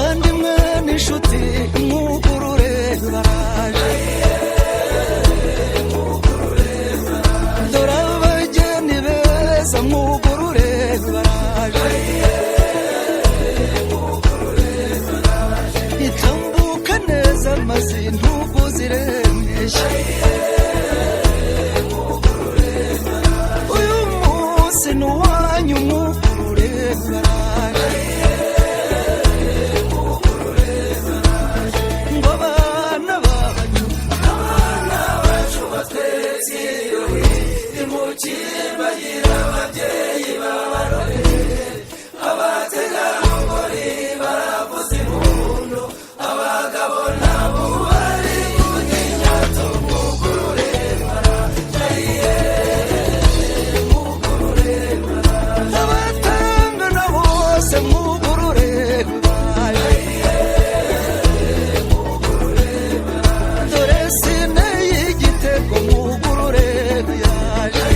bavandimwe n'inshuti mwugurure baraje dore abageni beza mwugurure baraje itambuka neza maze intugu ziremesha uyu munsi n'uwanyu mwugurure baraje ngo abana bacu batwetse ibirori mu kibagira ababyeyi babarore abategarugori baravuza impundu abagabo nabo bari kunyinyato mwugurure baraje mwugurure baraje abatangana bose mwugurure baraje dore sine y'igitego mwugurure yaje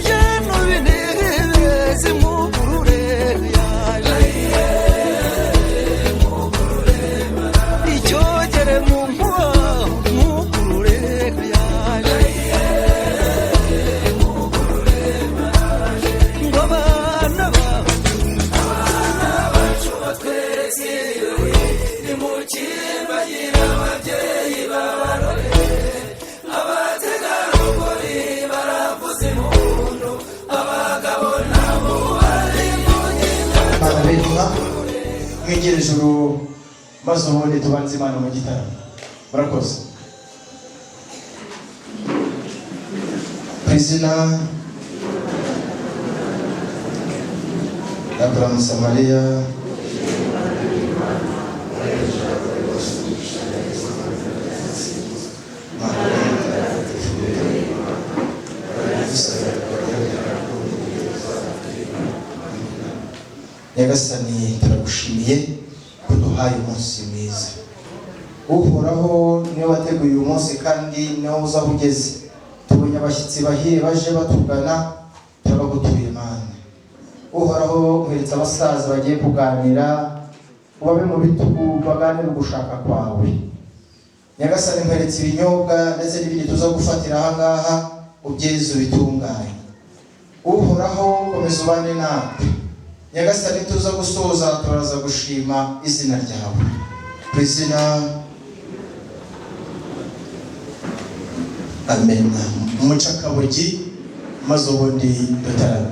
byano binezeze mwugurure yaje icyogere mu nkuba mwugurure yaje ngo abana bacu batweretse ibirori ni mu kibagira ababyeyi babarore abategarugori baravuza impundu abagabo nabo bari Ababirima mwegere ijuru maze ubundi tubanze Imana mu gitaramo. Murakoze. Ku izina Abraham Samariya Nyagasani turagushimiye kuduhaye umunsi mwiza. Uhoraho niwe wateguye uyu munsi kandi niwe uza aho ugeze. Tubonye abashyitsi bahire baje batugana turabagutuye Imana. Uhoraho uheretse abasaza bagiye kuganira ubabe mu bitugu baganire ugushaka kwawe. Nyagasani mperetse ibinyobwa ndetse n'ibindi tuza gufatira aha ngaha ubyeze ubitunganye. Uhoraho komeza ubane natwe. Nyagasani tuza gusoza turaza gushima izina ryawe. Ku izina Amen. Umucakabugi maze ubundi dutarame.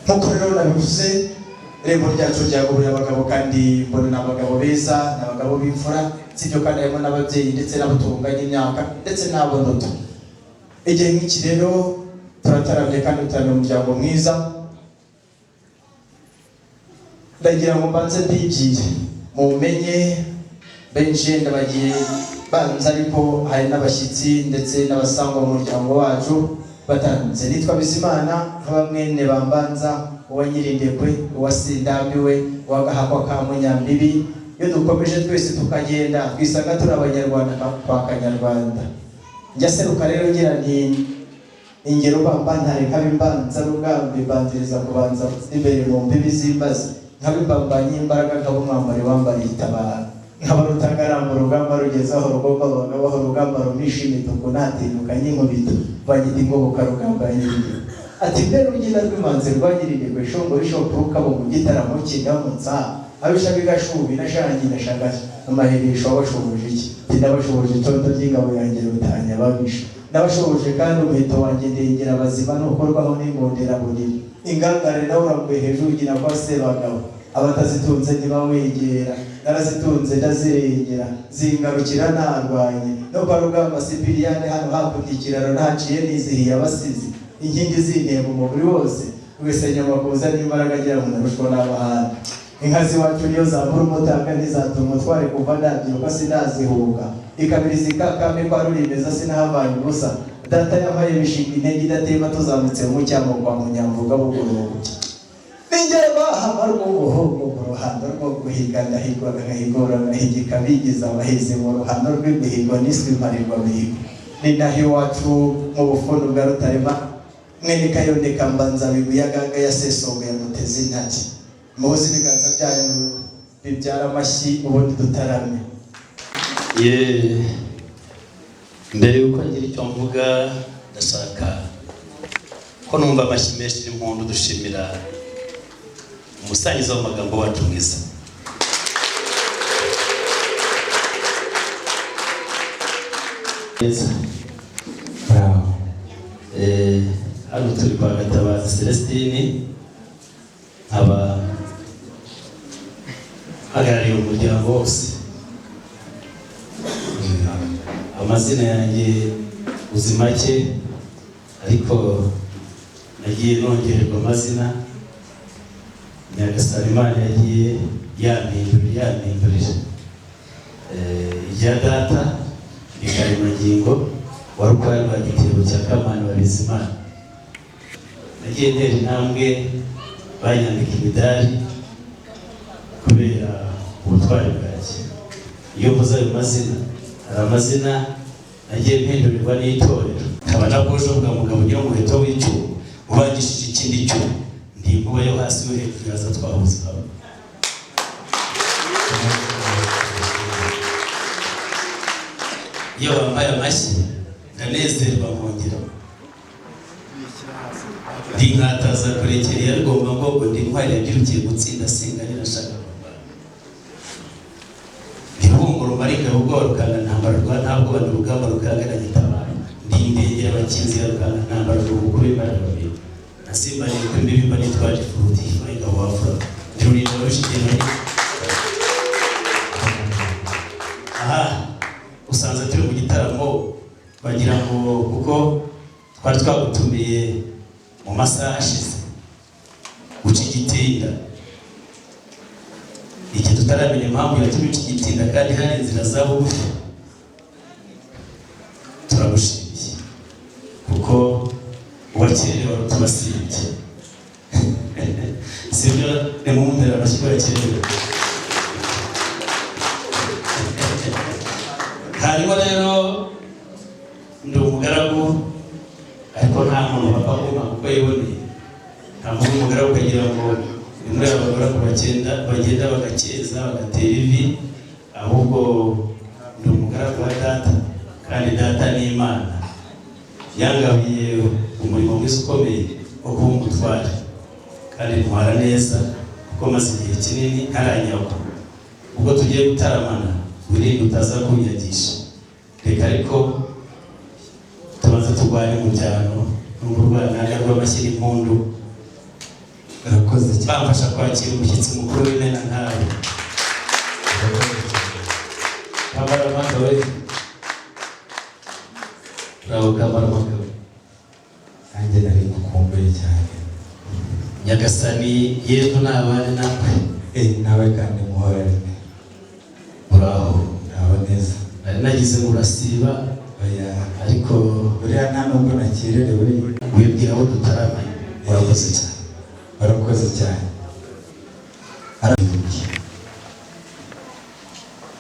Nkuko rero nabivuze irembo ryacu ryagurira abagabo kandi mbona n'abagabo beza n'abagabo b'imfura sibyo kandi harimo n'ababyeyi ndetse n'abatunganya imyaka ndetse n'abo ndoto. Igihe nk'iki rero turataramye kandi tutarame umuryango mwiza. Ndagira ngo mbanze mbibwire mumenye benshi ndabagiye banza ariko hari n'abashyitsi ndetse n'abasangwa mu muryango wacu batanze. Nitwa Bizimana nk'abamwene bambanza uwa Nyirindekwe uwa Sindambiwe uwa Gahakwa ka Munyambibi. Iyo dukomeje twese tukagenda twisanga turi abanyarwanda kwa Kanyarwanda. Njya seruka rero ngira nti ingero bambantare nk'abimbanza rugambi banziriza kubanza imbere mu mbibi z'imbazi nk'abibambanye imbaraga nk'abumwambari wambariye itabara nk'abarutagara mu rugamba rugezaho rugomba bagabaho rugamba rumisha imituku ntatindukanye inkubito bagita ingoboka rugamba nyirinde. Ati mbere urugina rw'imanzi rwagirindekwe shongo rishopuruka mu gitaramo cy'indamutsa abisha bigashubi nashangi nashagaje amaheresho abashobuje iki ndabashobuje itoto ry'ingabo yanjye rutanya babisha ndabashobuje kandi umuheto wanjye ndengera abazima nukorwaho n'ingondera bunini ingangare nawe urambuye hejuru ugira kwa Sebagabo abatazitunze ntibawegera narazitunze ndazirengera zingarukira ntarwanye no kwa Rugamba Sipiriyane hano hakurya ikiraro ntaciye nizihiye abasizi inkingi z'intego umubiri wose wese nyamakuza n'imbaraga agira ngo ndarushwa n'abahanga. Inka ziwacu niyo zabura umutaka ntizatuma utware kuva ndabyiruka sinazihuga ikabiriza ikakame kwa Rurimeza sinahavanye ubusa data yampaye bishinga intege idatema tuzamutse mu cyamo kwa Munyamvuga bugorobye ninjye bahamara ubuhongo mu ruhando rwo guhiga ndahigwa ngahigora ngahigika bigiza abahizi mu ruhando rw'imihigo n'iswi mparirwa mihigo ni naho iwacu mu bufundo bwa Rutarema mwene Kayonde Kambanza biguyagaga ya Sesonga ya Mutezi ntaki muzi ibiganza byanyu bibyara amashyi ubundi dutarame. Mbere yuko ngira icyo mvuga ndashaka ko numva amashyi menshi n'impundu dushimira umusangiza w'amagambo wacu mwiza. Bravo. Hano turi kwa Gatabazi Celestine, aba hagarariye umuryango wose. Amazina yanjye uzi make ariko nagiye nongererwa amazina. Nyagasani Imana yagiye yampindurira irya data ikaremangingo wari ukwari rwa Gitebo cya Kamana wa Bizimana. Nagiye ntera intambwe banyambika imidari kubera ubutwari bwanjye. Iyo mvuze ayo mazina, hari amazina nagiye mpindurirwa n'itorero. Nkaba nabwoje uvuga mugabo ugira umuheto w'icyuma ubangishije ikindi cyuma, ndi inkuba yo hasi yo hejuru yaza twahuze aba. Iyo bambaye amashyi ndanezerwa nkongera. Ndi nkataza kurekera yarigomba ngo ndi intwari yabyirukiye gutsinda singanira nshaka kurwana. Ndibungura umarika ubwoba rukanga ntambara rwa ntabwo bandi urugamba rukangana gitabara. Ndi indengera abakinzi ya rukanga ntambara rw'umukuru w'Imana babiri. Nasimbaniye kuri mbibimba nitwaje furuti ifayiga wafura. Ndirurinda rushigena. Aha usanze turi mu gitaramo bagira ngo kuko twari twagutumiye mu masaha ashize guca igitinda. Iki tutaramenya impamvu yatumye uca igitinda kandi hari inzira za bugufi. Turagushimiye kuko uwakerewe wari utubasibye. Sibyo nimumundera amashyi ko yakerewe. Hanyuma rero ndi umugaragu ariko nta muntu bapfa kumpa kuko yiboneye. Nta muntu umugaragu ukagira ngo ni muri abagaragu bagenda bagakeza bagatera ivi, ahubwo ndi umugaragu wa data kandi data ni Imana yangabiye umurimo mwiza ukomeye wo kuba umutware kandi ntwara neza kuko maze igihe kinini ntaranyagwa. Ubwo tugiye gutaramana wirinde utaza kunyagisha. Reka ariko tubanza turwanye umujyano n'urwanya rw'amashyi n'impundu. Urakoze cyane. Bamfasha kwakira umushyitsi mukuru w'Imena ntawe. Kamarampaka we. Bravo Kamarampaka we. Nanjye nari gukumbuye cyane. Nyagasani Yesu nabane nawe. Nawe kandi muhorane. Bravo. Bravo neza. Nari nagize ngo urasiba ariko buriya nta nubwo nakererewe. wibwira aho tutaramanye. Urakoze cyane. Urakoze cyane.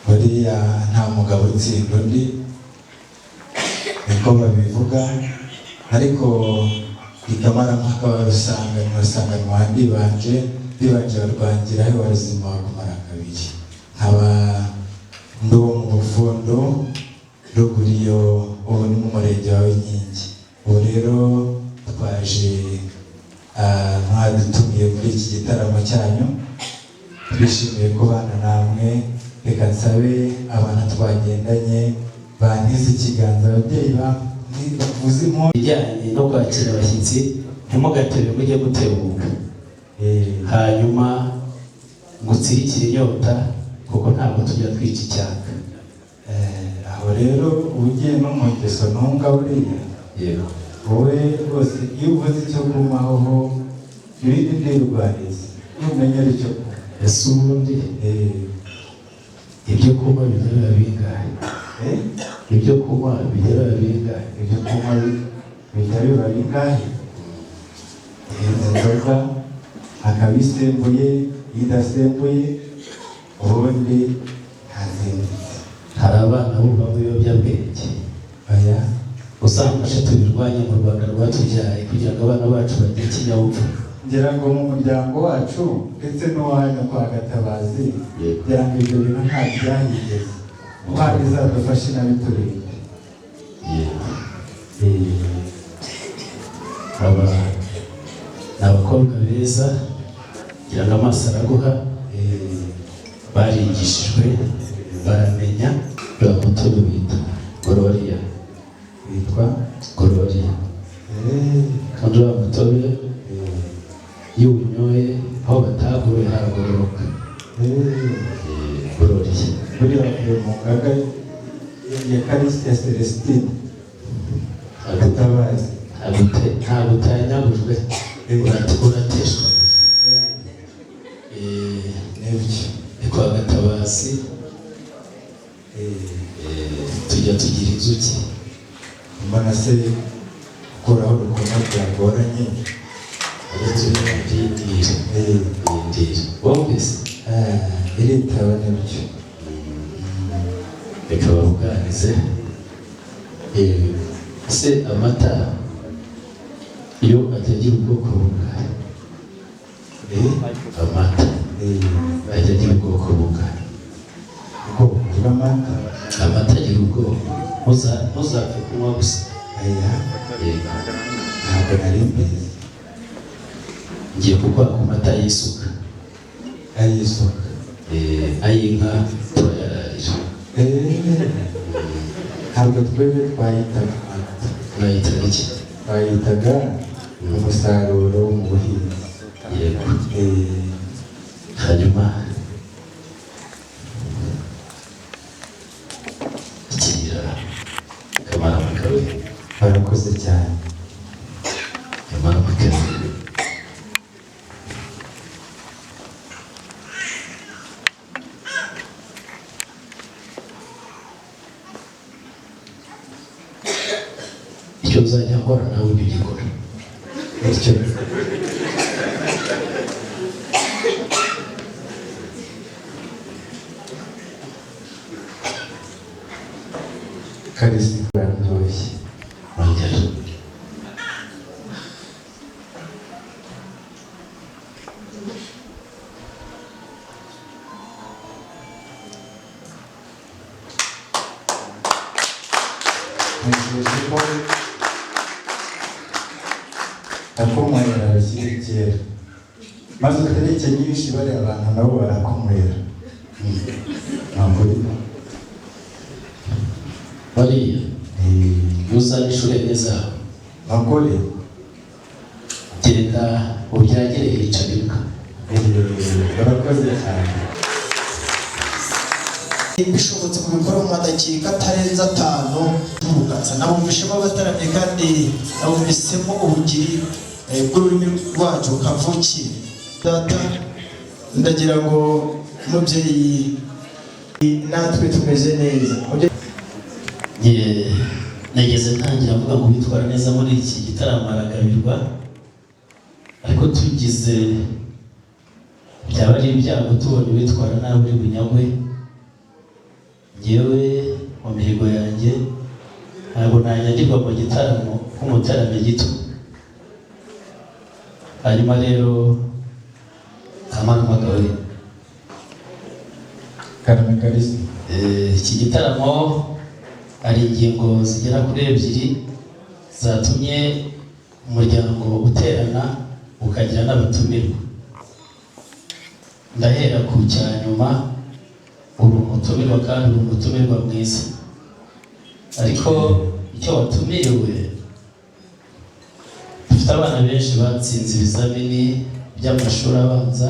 Buriya nta mugabo utsinda undi niko babivuga, ariko Kamarampaka warusanganwa ndibanje barwangiraho waruzima wakumara kabiri. Nkaba ndi uwo mu Bufundo ruguriyo ubu ni mu murenge wa Inkingi. Ubu rero twaje mwadutumiye muri iki gitaramo cyanyu, twishimiye kubana namwe. Reka nsabe abana twagendanye bantize ikiganza, ababyeyi bavuze impundu bijyanye no kwakira abashyitsi. Ntimugatere mujye gutebuka, hanyuma gutsirikira inyota kuko ntabwo tujya twica icyaka. Aho rero ugiye no mu ngeso ntunga buriya wowe rwose iyo uvuze icyo kumaho ibindi ndirwariza numenya ari cyo kunywa. Ese ubundi ibyo kunywa bigerera bingahe? Ibyo kunywa bigerera bingahe? Ibyo kunywa bigerera bingahe? Inzoga, akabisembuye, idasembuye, ubundi ntazindutse. Hari abana bumva ibiyobyabwenge. Usanga tubirwanye mu Rwanda rwatubyaye kugira ngo abana bacu bagire ikinyabupfura. ngira ngo mu muryango wacu ndetse n'uwanyu kwa Gatabazi ngira ngo ibyo bintu nta byahigeze Imana izadufashe inabiturinde. aba ni abakobwa beza ngira ngo amaso araguha barigishijwe baramenya uriya mutobe wita Gloria Witwa Gloria kandi uriya mutobe iyo uwunyoye aho bataguye haragororoka Gloria buriya bavuye mu ngaga ya Karisitiya Celestine Gatabazi ntabwo utanyagujwe urateshwa ni kwa Gatabazi tujya tugira inzuki mbona se gukuraho urukundo byagoranye ndindira wumvise iritaba nibyo reka babuganize se amata iyo atagira ubwoko bungana amata ajya agira ubwoko bungana ubwoko bw'amata amata agira ubwoko ntuzapfe kunywa gusa ntabwo nari mbizi ngiye kuguha ku mata y'isuka ay'isuka ay'inka turayararira ntabwo twebwe twayitaga amata mwayitaga iki twayitaga umusaruro wo mu buhinzi yego hanyuma ikira kamara makawe barakoze cyane kamara makawe icyo uzajya nkora nawe ujye ugikora bityo Karisitiya bararyoshye ongera ntegereje ko akumwera bikiri kera maze utareke nyinshi bariya abantu nabo barakumwera ntabwo bariya uzana ishuri neza bagore genda ubyagire yicarika barakoze cyane bishobotse kubikora mu madakika atarenze 5 n'ubugatsa nabumvishemo abataramye kandi nabumvisemo ubugiri bw'ururimi rwacu kavukire data ndagira ngo mubyeyi natwe tumeze neza nageze ntangira avuga ngo witwara neza muri iki gitaramo aragabirwa ariko tugize byaba ari ibyago tubona witwara nabi uri bunyagwe ngewe mu mihigo yanjye ntabwo nanyagirwa mu gitaramo nk'umutarame gito hanyuma rero kamara makawe Karame Karisitiya iki gitaramo hari ingingo zigera kuri 2 zatumye umuryango uterana ukagira n'abatumirwa ndahera ku cyanyuma uri umutumirwa kandi uri umutumirwa mwiza ariko icyo watumiriwe dufite abana benshi batsinze ibizamini by'amashuri abanza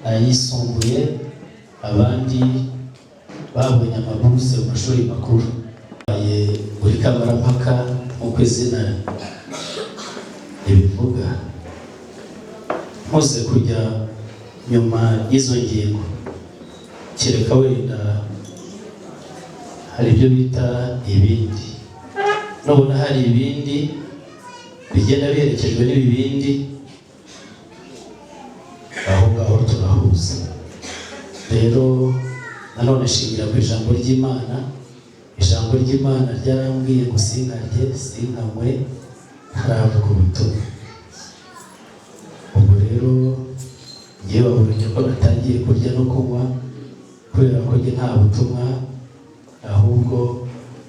ayisumbuye abandi babonye amaburuse mu mashuri makuru uri kamarampaka nk'uko izina ibivuga nkoze kujya nyuma y'izo ngingo kereka wenda hari ibyo bita ibindi nubona hari ibindi bigenda biherekejwe n'ibibindi aho ngaho turahuza rero nanone shingira ku ijambo ry'Imana ijambo ry'Imana ryarambwiye ngo sinkarye sinkanywe ntaravuga ubutumwa ubwo rero ngewe babonye ko natangiye kurya no kunywa kubera ko njye nta butumwa ahubwo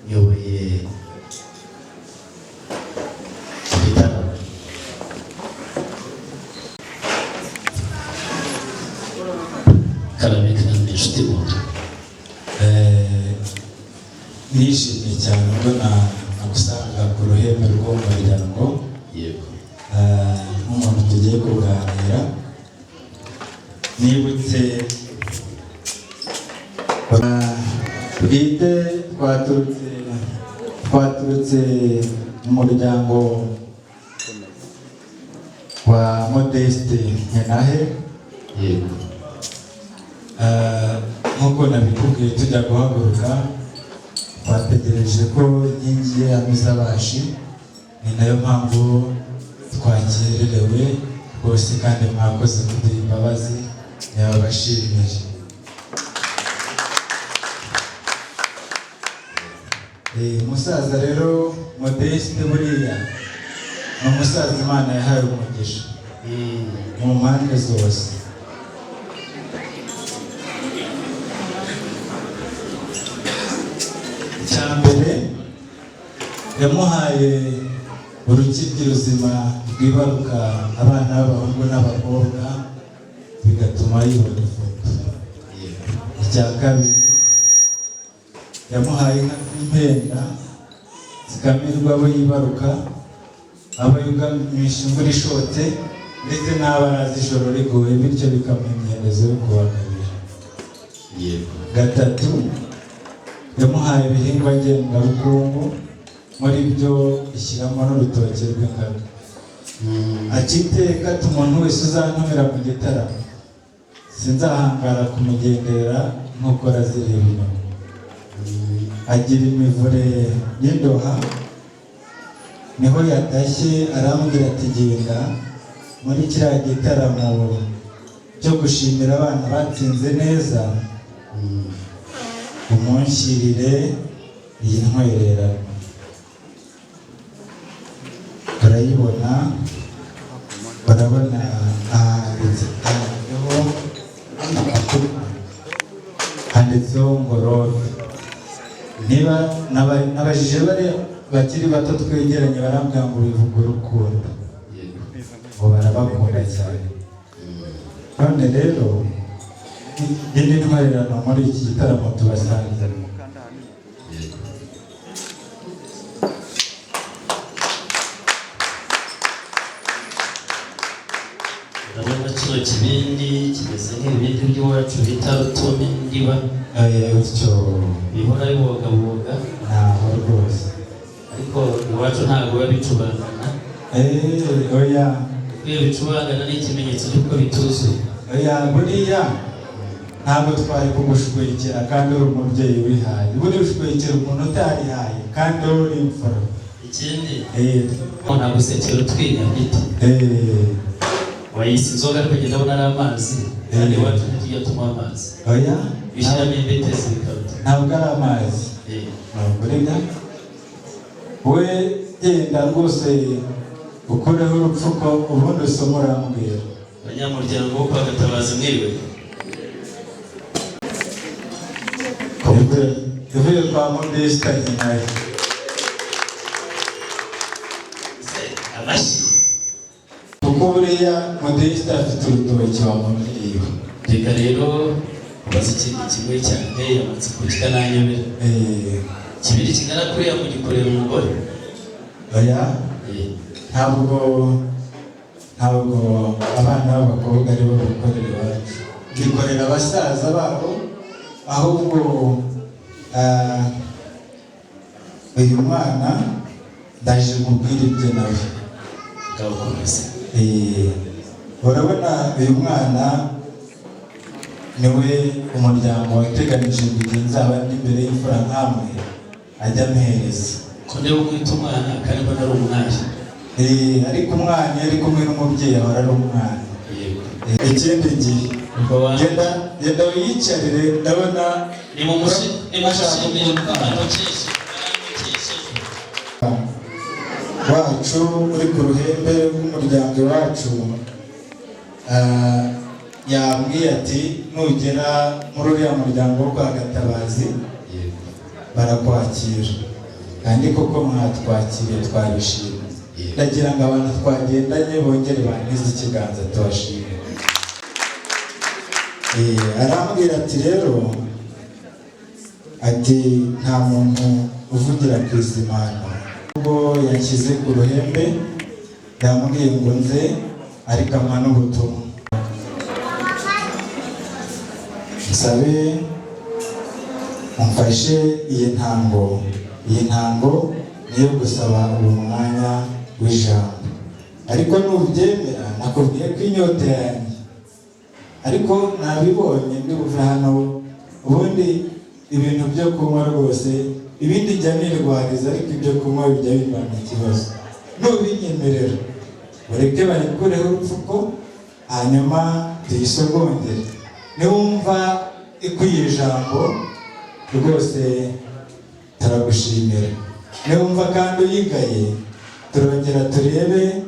nyoboye igitaramo. Karame kandi inshuti muntu nishimye cyane ubwo nagusanga ku ruhembe rw'umuryango. yego nk'umuntu tugiye kuganira nibutse bwite twaturutse mu muryango wa Modeste Nkenahe. yego nk'uko nabikubwiye tujya guhaguruka twategereje ko inkingi ye yamiza abashi, ni nayo mpamvu twakererewe rwose kandi mwakoze kuduha imbabazi, yabashimije. Umusaza rero Modeste buriya ni umusaza Imana yahaye umugisha mu mpande zose. Icyambere yamuhaye urukiryi ruzima rwibaruka abana b'abahungu n'abakobwa bigatuma yibona ifoto. Icya kabiri yamuhaye inka z'impenda zikamirwa abo yibaruka, abo yugamisha imvura ishotse ndetse n'abaraza ijoro riguye, bityo bikamuha imyerezo yo kubagabira. Gatatu yamuhaye ibihingwa ngengabukungu, muri byo ishyiramo n'urutoki rw'ingano. Akiteka ati umuntu wese uzantumira mu gitaramo sinzahangara kumugendera nk'uko arazireba inyuma. Agira imivure y'indoha, niho yatashye arambwira ati genda muri kiriya gitaramo cyo gushimira abana batsinze neza umunshyirire iyi ntwererano. Barayibona, barabona handitseho ngo Rove. Niba nabajije bariya bakiri bato twegeranye barambwira ngo bivuga urukundo, ngo barabakunda cyane. None rero indi ntwererano muri iki gitaramo tubasangiza. urabona kino kibindi kimeze nk'ibindi by'iwacu bita rutume ndiba Utyo bihora bibogaboga ntaho rwose, ariko iwacu ntabwo biba bicubangana. oya iyo bicubangana ni ikimenyetso cy'uko bituzuye. oya buriya ntabwo twari kugushwekera kandi uri umubyeyi wihaye. buriya ushwekera umuntu utarihaye kandi uri imfura. ikindi ntabwo gusekera utwinya giti wayise inzoga ariko ngenda abona ari amazi, kandi iwacu ntitujya tunywa amazi. oya bishyiramo imbetezi bikaruta. ntabwo ari amazi. Burega we genda rwose ukureho urupfuko ubundi usoma urambwira. abanyamuryango bo kwa Gatabazi mwiriwe. ivuye kwa Modeste Nkenahe. amashyi kuko buriya Modeste afite urutoki wamubwiye. reka rero ubaze ikindi kimwe cyane amatsiko kikananyobera. kibiri kingana kuriya mugikorera umugore. oya ntabwo abana b'abakobwa aribo bikorera iwacu, bikorera abasaza babo. ahubwo uyu mwana ndaje kubwira ibyo nawe bwawukomeza. urabona uyu mwana niwe umuryango wateganije ngo igihe nzaba ndi imbere y'imfura nkamwe ajya ampereza. ko ndeba umwita umwana kandi mbona ari umwari. ariko umwana iyo ari kumwe n'umubyeyi ahora ari umwana. ikindi gihe genda wiyicarire, ndabona wacu uri ku ruhembe rw'umuryango iwacu yambwiye ati nugera muri uriya muryango wo kwa Gatabazi barakwakira, kandi koko mwatwakiriye twabishimye. Ndagira ngo abantu twagendanye bongere bangize ikiganza tubashimire. Arambwira ati rero ati nta muntu uvugira ku izimana. Ubwo yanshyize ku ruhembe yambwiye ngo nze ariko ampa n'ubutumwa. Nsabe umfashe iyi ntango niyo gusaba uwo mwanya w'ijambo, ariko nubyemera nakubwiye ko inyota yanjye, ariko nabibonye ndi buve hano. Ubundi ibintu byo kunywa rwose ibindi jya nirwariza, ariko ibyo kunywa bijya bivana ikibazo. Nubinyemerera ureke bayikureho urupfuko, hanyuma tuyisogongere. Niwumva ikwiye ijambo rwose turagushimira, niwumva kandi uyigaye turongera turebe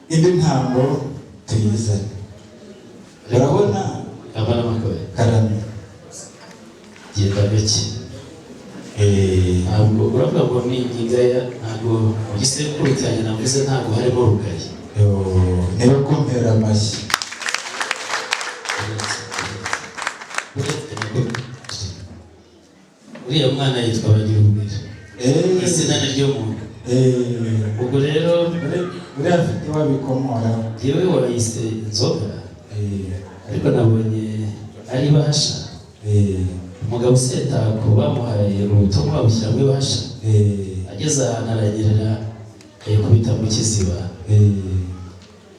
indi ntango tuyizane. Urabona karame genda gake. Ntabwo uravuga ngo ni ingigaya, ntabwo mu gisekuru cyanjye navuze ntabwo harimo rugayi. niba kumpera amashyi. Uriya mwana yitwa Bagirubwira, izina ni ryo muntu. Ubwo rero uriya afite wabikomora, yewe wayise inzoga, ariko nabonye ari bahasha. Umugabo Setako bamuhaye ubutumwa bushyira muri bahasha, ageze ahantu aranyerera ayikubita mu kiziba,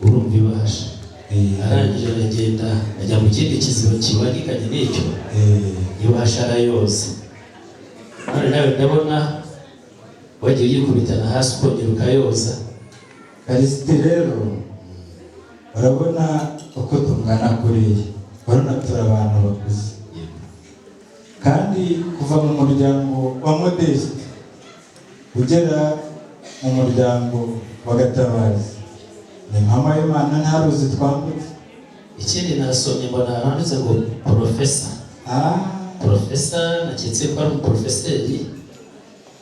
urumva ibahasha. Arangije aragenda ajya mu kindi kiziba kibanikanye n'icyo, ibahasha arayoza. None nawe ndabona wagiye uyikubitana hasi ukongera ukayoza. Karisiti rero urabona uko tungana kuriya, urabona turi abantu bakuze, kandi kuva mu muryango wa Modeste ugera mu muryango wa Gatabazi ni impama y'Imana, nta ruzi twambutse. Ikindi nasomye mbona handitse ngo Profesa. Profesa, naketse ko ari umuprofeseri.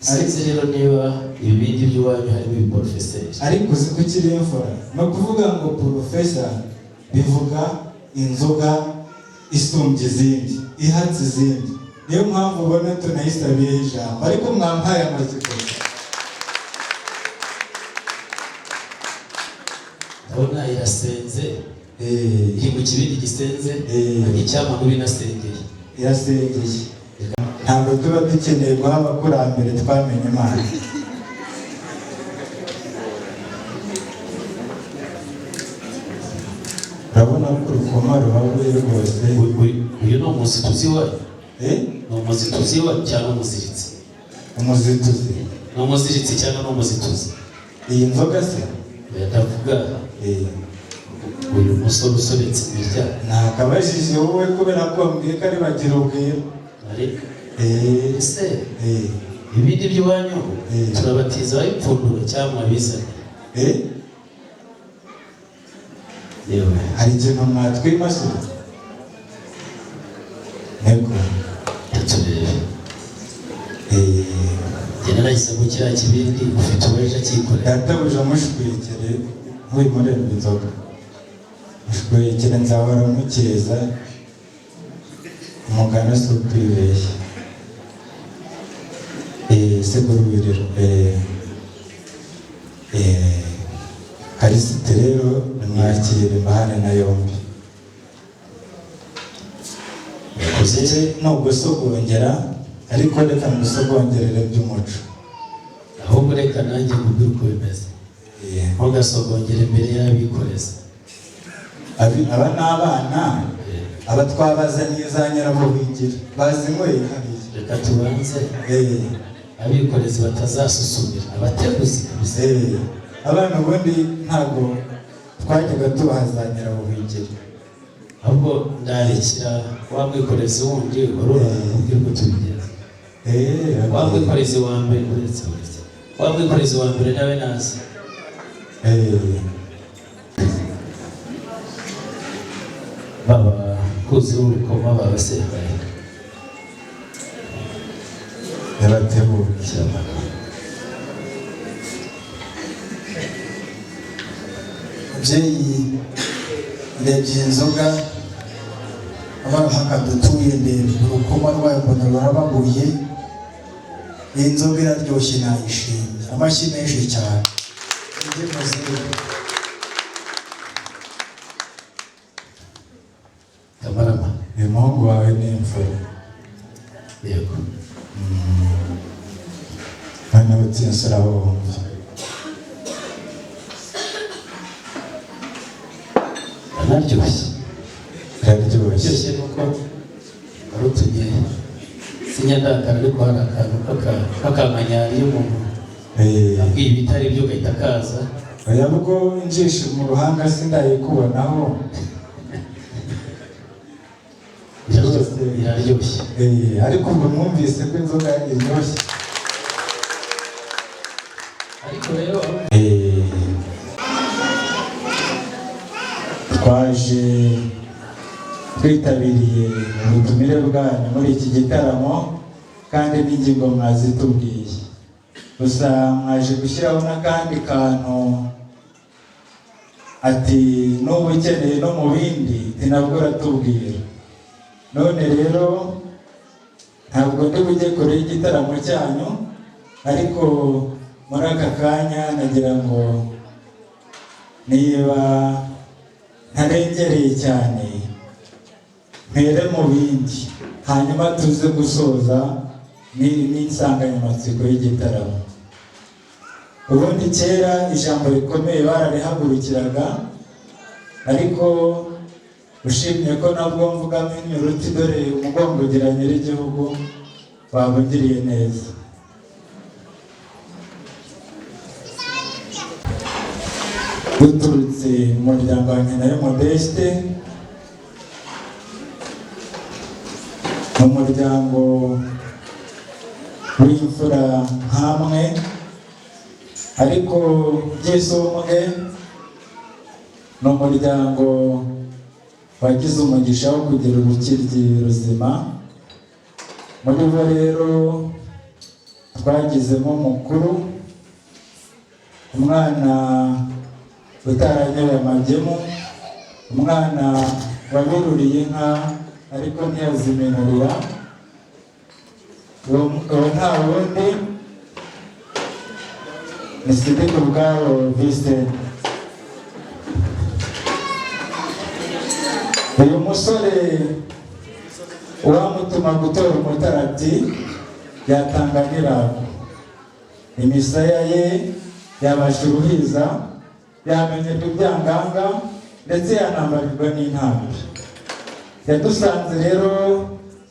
Sinzi rero niba ibindi by'iwanyu harimo ibiprofeseri. Ariko uzi ko ukiri imfura, ni ukuvuga ngo Profesa bivuga inzoga isumbye izindi, ihatse izindi. Niyo mpamvu ubona tunayisabiye ijambo, ariko mwampaye amatsiko. Ndabona irasenze, iri mu kibindi gisenze, icyama n'ubinasengeye. Irasengeye. Ntabwo tuba dukeneye guha abakurambere twamenye Imana. Urabona ko urukoma rubabuye rwose. Uyu ni umuzituzi wayo. Ni umuzituzi wayo cyangwa umuziritsi? Umuzituzi. Ni umuziritsi cyangwa ni umuzituzi? Iyi nzoga se? Ndavuga uyu musore usobetse imirya. Ntakabajije wowe kubera ko wambwiye ko ari Bagirubwira. Ariko ese ibindi by'iwanyu turabatiza bayipfundura cyangwa abizanye? Yewe hari ikintu mwatwimase? Nego turebe. Jye nahise mu kiriya kibindi ufite uwaje akikorera. Databuja mushwikire nk'uyimuremba inzoga, mushwikire nzahora mukeza, umugana si ukwibeshya. Segurubiriro. Karisiti rero nimwakire mbahane na yombi. Yakoze no gusogongera, ariko reka musogongerere by'umuco. Ahubwo reka nanjye nkubwire uko bimeze. Ntugasogongere imbere y'abikoreza. Aba ni abana, aba twabazaniye za Nyirabuhingira, bazinyweye hariya. Reka tubanze abikorezi batazasusumira, abateguzi kabisa. Abana ubundi ntabwo twajyaga tubaha za Nyirabuhingira. Ahubwo ndarekera wa mwikorezi wundi warura ubwira ko tubigeza. Wa mwikorezi wa mbere uretse wa mwikorezi wa mbere nawe nazi. b'abakuzi b'urukoma b'abasebaye yaratebuye. Mubyeyi ndebye inzoga abahaka dutuye ndebe urukoma rwayo mbona rurababuye, iyi nzoga iraryoshye nayishimye, amashyi menshi cyane. Ujye muzehe Kamarama, umuhungu wawe ni imfura. yego Mwana w'Insura wumva anaryoshye iraryoshye. nuko wari utuye sinyandakara, ariko hari akantu k'akamanyari iyo umuntu abwiye ibitari byo gahita kaza. oya bwo injisho mu ruhanga sindayikubonaho. iraryoshye. Ariko ubwo mwumvise ko inzoga iryoshye. ariko rero twaje twitabiriye ubutumire bwanyu muri iki gitaramo kandi n'ingingo mwazitubwiye, gusa mwaje gushyiraho n'akandi kantu ati n'ubu ukeneye no mu bindi nabwo uratubwira. None rero ntabwo ndi bujye kure y'igitaramo cyanyu, ariko muri aka kanya nagira ngo niba ntarengereye cyane mpere mu bindi, hanyuma tuze gusoza n'insanganyamatsiko y'igitaramo. Ubundi kera ijambo rikomeye bararihagurukiraga, ariko ushimye ko nabwo mvugamo inyuruti, dore umugongo ugira nyir'igihugu, waba ugiriye neza. Duturutse mu muryango wa Nkinayo Modeste, mu muryango w'imfura nk'amwe, ariko by'isumbwe ni umuryango wagize umugisha wo kugira urukiryi ruzima. Muri bo rero twagizemo mukuru, umwana utaranyoye amagemu, umwana wabiruriye inka ariko ntiyazimenurira. uwo nta wundi ni Sidikubwabo Vincent. uyu musore uwamutuma gutora umutarati yatanga n'irago, imisaya ye yabasha uruhiza, yamenyerwa ibyanganga ndetse yanambarirwa n'intambwe. Yadusanze rero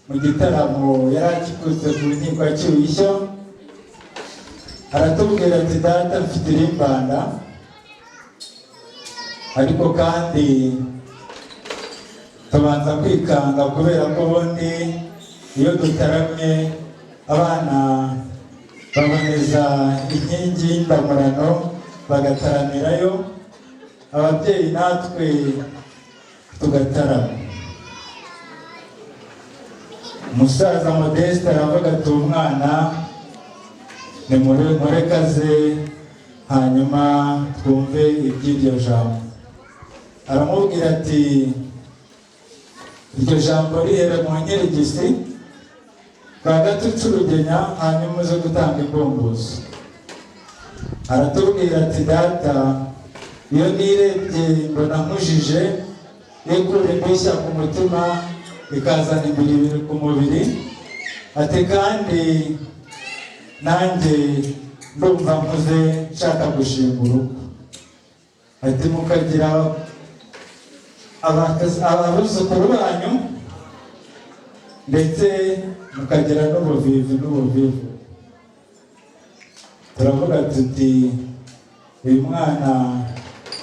mu gitaramo yari akikutse ku nkiko acyuye ishyo, aratubwira ati data mfite irimbanda, ariko kandi tubanza kwikanga kubera ko ubundi iyo dutaramye abana baboneza inkingi y'indamurano bagataramirayo, ababyeyi natwe tugatarama. Umusaza Modeste aravuga ati umwana ni murekaze hanyuma twumve iby'iryo jambo. Aramubwira ati iryo jambo rihere mu Nyirigisi rwagati c'Urugenya, hanyuma uze gutanga imbumbuzo. Aratubwira ati data iyo nirebye mbona nkujije, ikura indushya ku mutima ikazana imbiribiri ku mubiri, ati kandi nanjye ndumva mpuze nshaka gushinga urugo. Ati mukagira abuzukuru banyu ndetse mukagira n'ubuvivu. Turavuga tuti uyu mwana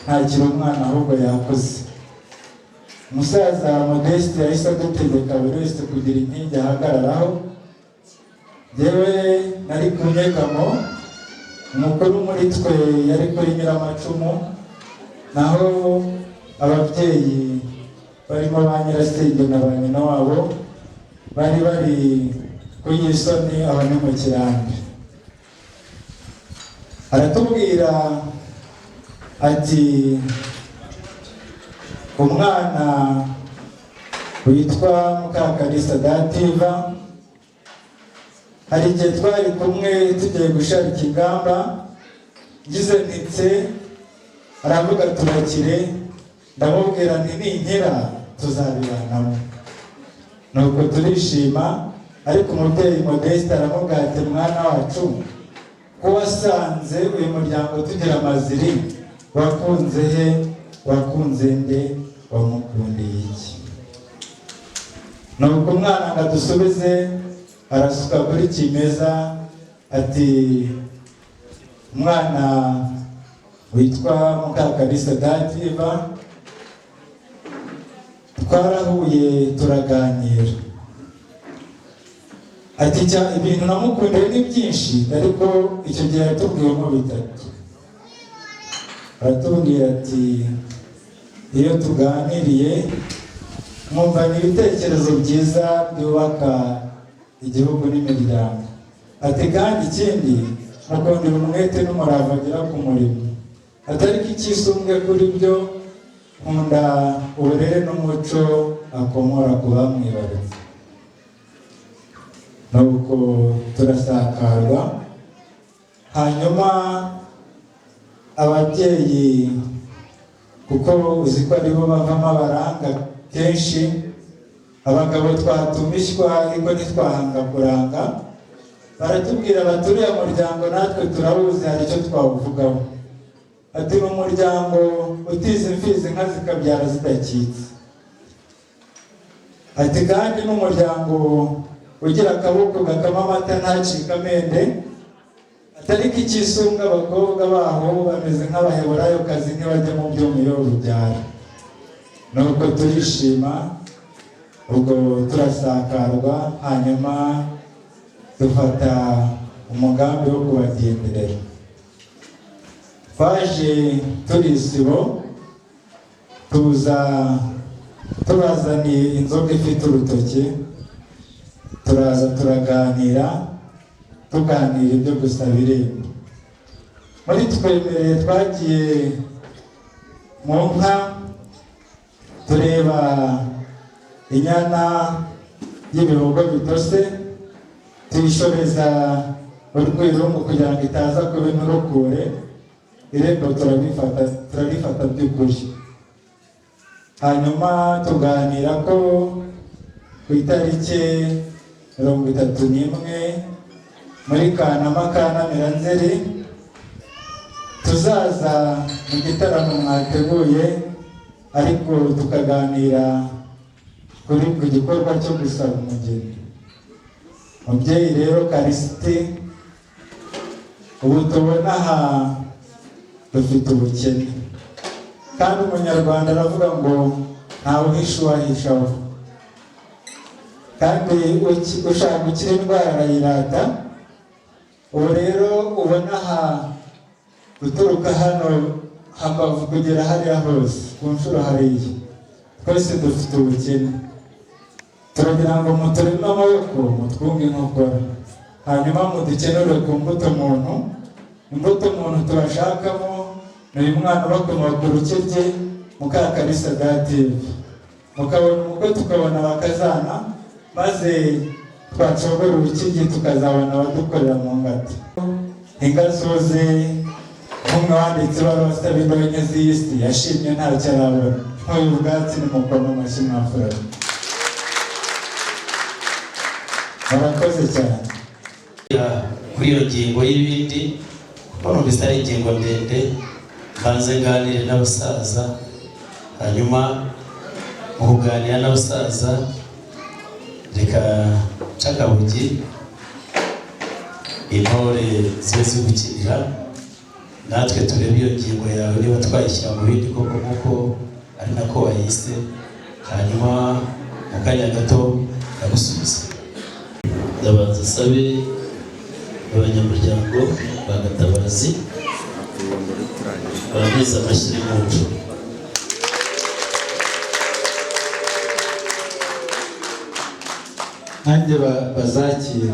ntakiri umwana ahubwo yakuze. Umusaza Modeste yahise adutegeka buri wese kugira inkingi ahagararaho. Yewe nari ku nyegamo, umukuru muri twe yari kuri Nyiramacumu, naho ababyeyi barimo ba nyirasenge na ba nyina wabo bari bari ku Yisoni aho ni mu Kirambi. Aratubwira ati umwana witwa Mukakalisa Dativa hari igihe twari kumwe tugiye gusharika ingamba, ngize ntitse aravuga turakire, ndamubwira nti ninkira tuzabibanamo. Nuko turishima, ariko umubyeyi Modeste aramubwira ati mwana wacu ko wasanze uyu muryango tugira amaziri, wakunze he, wakunze nde, wamukundiye iki? Nuko umwana ngo adusubize, arasuka kuri kimeza ati umwana witwa Mukakalisa Dativa twarahuye turaganira, ati ibintu namukundiye ni byinshi, ariko icyo gihe yatubwiyemo bitatu. Aratubwira ati iyo tuganiriye mwumva ni ibitekerezo byiza byubaka igihugu n'imiryango. Ati kandi ikindi mukundira umwete n'umurava agira ku murimo, atari ko icyisumbwe kuri byo nkunda uburere n'umuco akomora ku bamwibarutse. Nuko turasakarwa, hanyuma ababyeyi kuko uzi ko aribo bavamo abaranga kenshi, abagabo twatumishwa ariko ntitwahanga kuranga, baratubwira bati uriya muryango natwe turawuzi, hari icyo twawuvugaho. Ati ni umuryango utiza imfizi inka zikabyara zidakitse. Ati kandi n'umuryango ugira akaboko gakama amata ntacike amende, atari ko ikisunga abakobwa baho bameze nk'abaheburayokazi ntibajya mu by'umuyoboro ubyara. Nuko turishima, ubwo turasakarwa, hanyuma dufata umugambi wo kubagenderera. Twaje turi isibo, tuza tubazaniye inzoga ifite urutoki, turaza turaganira, tuganira ibyo gusaba irembo. Muri twemereye twagiye mu nka tureba inyana y'ibihogo bitose, tuyishoreza urwirungu kugira ngo itaza kuba inturukure. Irembo turarifata by'ukuri. Hanyuma tuganira ko ku itariki 31 muri Kanama Kanamiranzeri tuzaza mu gitaramo mwateguye, ariko tukaganira kuri ku gikorwa cyo gusaba umugeni. Mubyeyi rero Karisiti, ubu tubona aha dufite ubukene, kandi umunyarwanda aravuga ngo ntawe uhisha uwahishaho, kandi ushaka gukira indwara arayirata. Ubu rero ubona aha guturuka hano hakavu kugera hariya hose ku nshuro hariya, twese dufite ubukene. Turagira ngo mutureme amaboko mutwunge inkokora, hanyuma mudukenere ku mbuto muntu tubashakamo ni uyu mwana ubakomoka ku rukiryi Mukakalisa Dativa. Mukabona umukwe tukabona abakazana, maze twacogora urukiryi tukazabona abadukorera mu ngata. Ingazuze nk'umwe wanditse ibaruwa asaba indonke z'isi, yashimye ntacyo arabona. Nk'uyu bwatsi nimukoma amashyi mwafuranye. Murakoze cyane. Kuri iyo ngingo y'ibindi, kuko numvise ari ingingo ndende, mbanze nganire n'abasaza, hanyuma mu kuganira n'abasaza reka cakabugi intore zibe zigukinira, natwe turebe iyo ngingo yawe niba twayishyira mu bindi koko nk'uko ari nako wayise, hanyuma mu kanya gato ndagusubiza. Ndabanza sabe abanyamuryango ba Gatabazi bameze amashyi y'umuco. nanjye bazakire.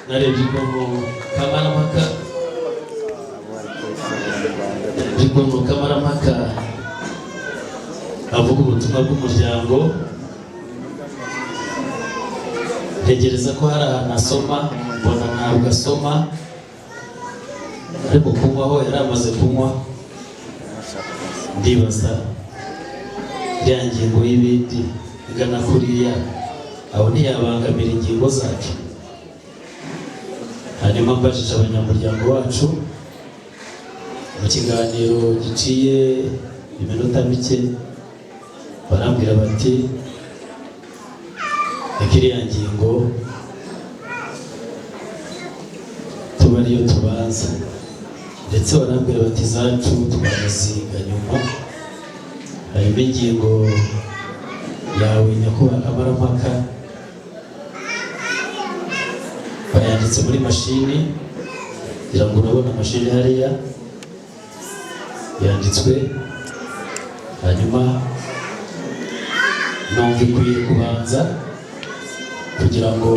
narebye ukuntu Kamarampaka avuga ubutumwa bw'umuryango, ntegereza ko hari ahantu asoma, mbona ntabwo asoma, ariko kunywaho yari amaze kunywa. Ndibaza ya ngingo y'ibindi igana kuriya, aho ntiyabangamira ingingo zacu. Hanyuma mbajije abanyamuryango bacu mu kiganiro giciye iminota mike, barambwira bati reka iriya ngingo tuba ariyo tubanza, ndetse barambwira bati zacu twagaziga nyuma. Hanyuma ingingo yawe nyakubahwa Kamarampaka bayanditse muri mashini, kugira ngo urabona mashini hariya yanditswe. Hanyuma numva ikwiye kubanza kugira ngo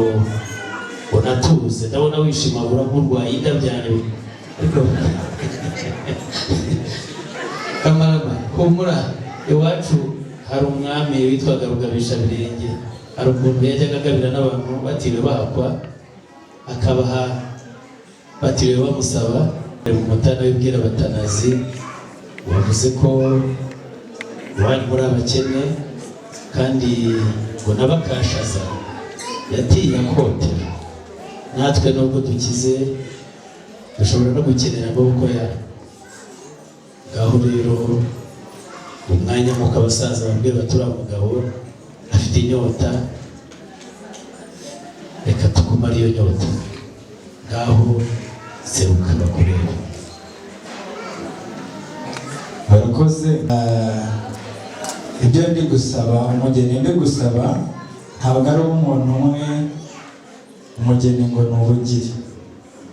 unatuze. Ndabona wishimagura nk'urwaye indabyane, ariko Kamarama humura, iwacu hari umwami witwaga Rugabishabirenge. Hari ukuntu yajyaga agabira n'abantu batiriwe bakwa, akabaha batiriwe bamusaba. Umutana wibwira Batanazi wavuze ko iwanyu muri abakene kandi ngo n'abakashaza yatinya kotera. Natwe nubwo dukize dushobora no gukenera amaboko yayo. Ngaho rero umwanya muka abasaza bambwira bati uriya mugabo afite inyota, reka tukumare iyo nyota. Ngaho seruka bakureba. Barakoze. Ibyo ndi gusaba, umugeni ndi gusaba ntabwo ari umuntu umwe. Umugeni ngo ni ubugiri,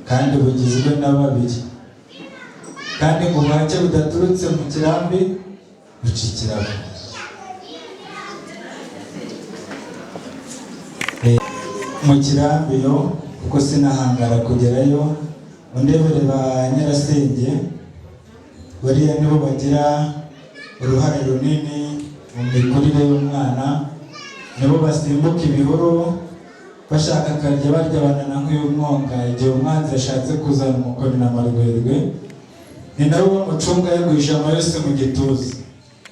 kandi bugizwe na babiri, kandi ngo ubuhake budaturutse mu kirambi buca ikirago. Mu kirambi yo kuko sinahangara kugerayo, undebere ba nyirasenge, bariya nibo bagira uruhare runini mu mikurire y'umwana. Nibo basimbuka ibihuru bashaka akarya barya banana nk'uy'umwonga igihe umwanzi ashatse kuzana umukoni na marwerwe. Ni nabo bamucunga yaguhisha amayose mu gituza,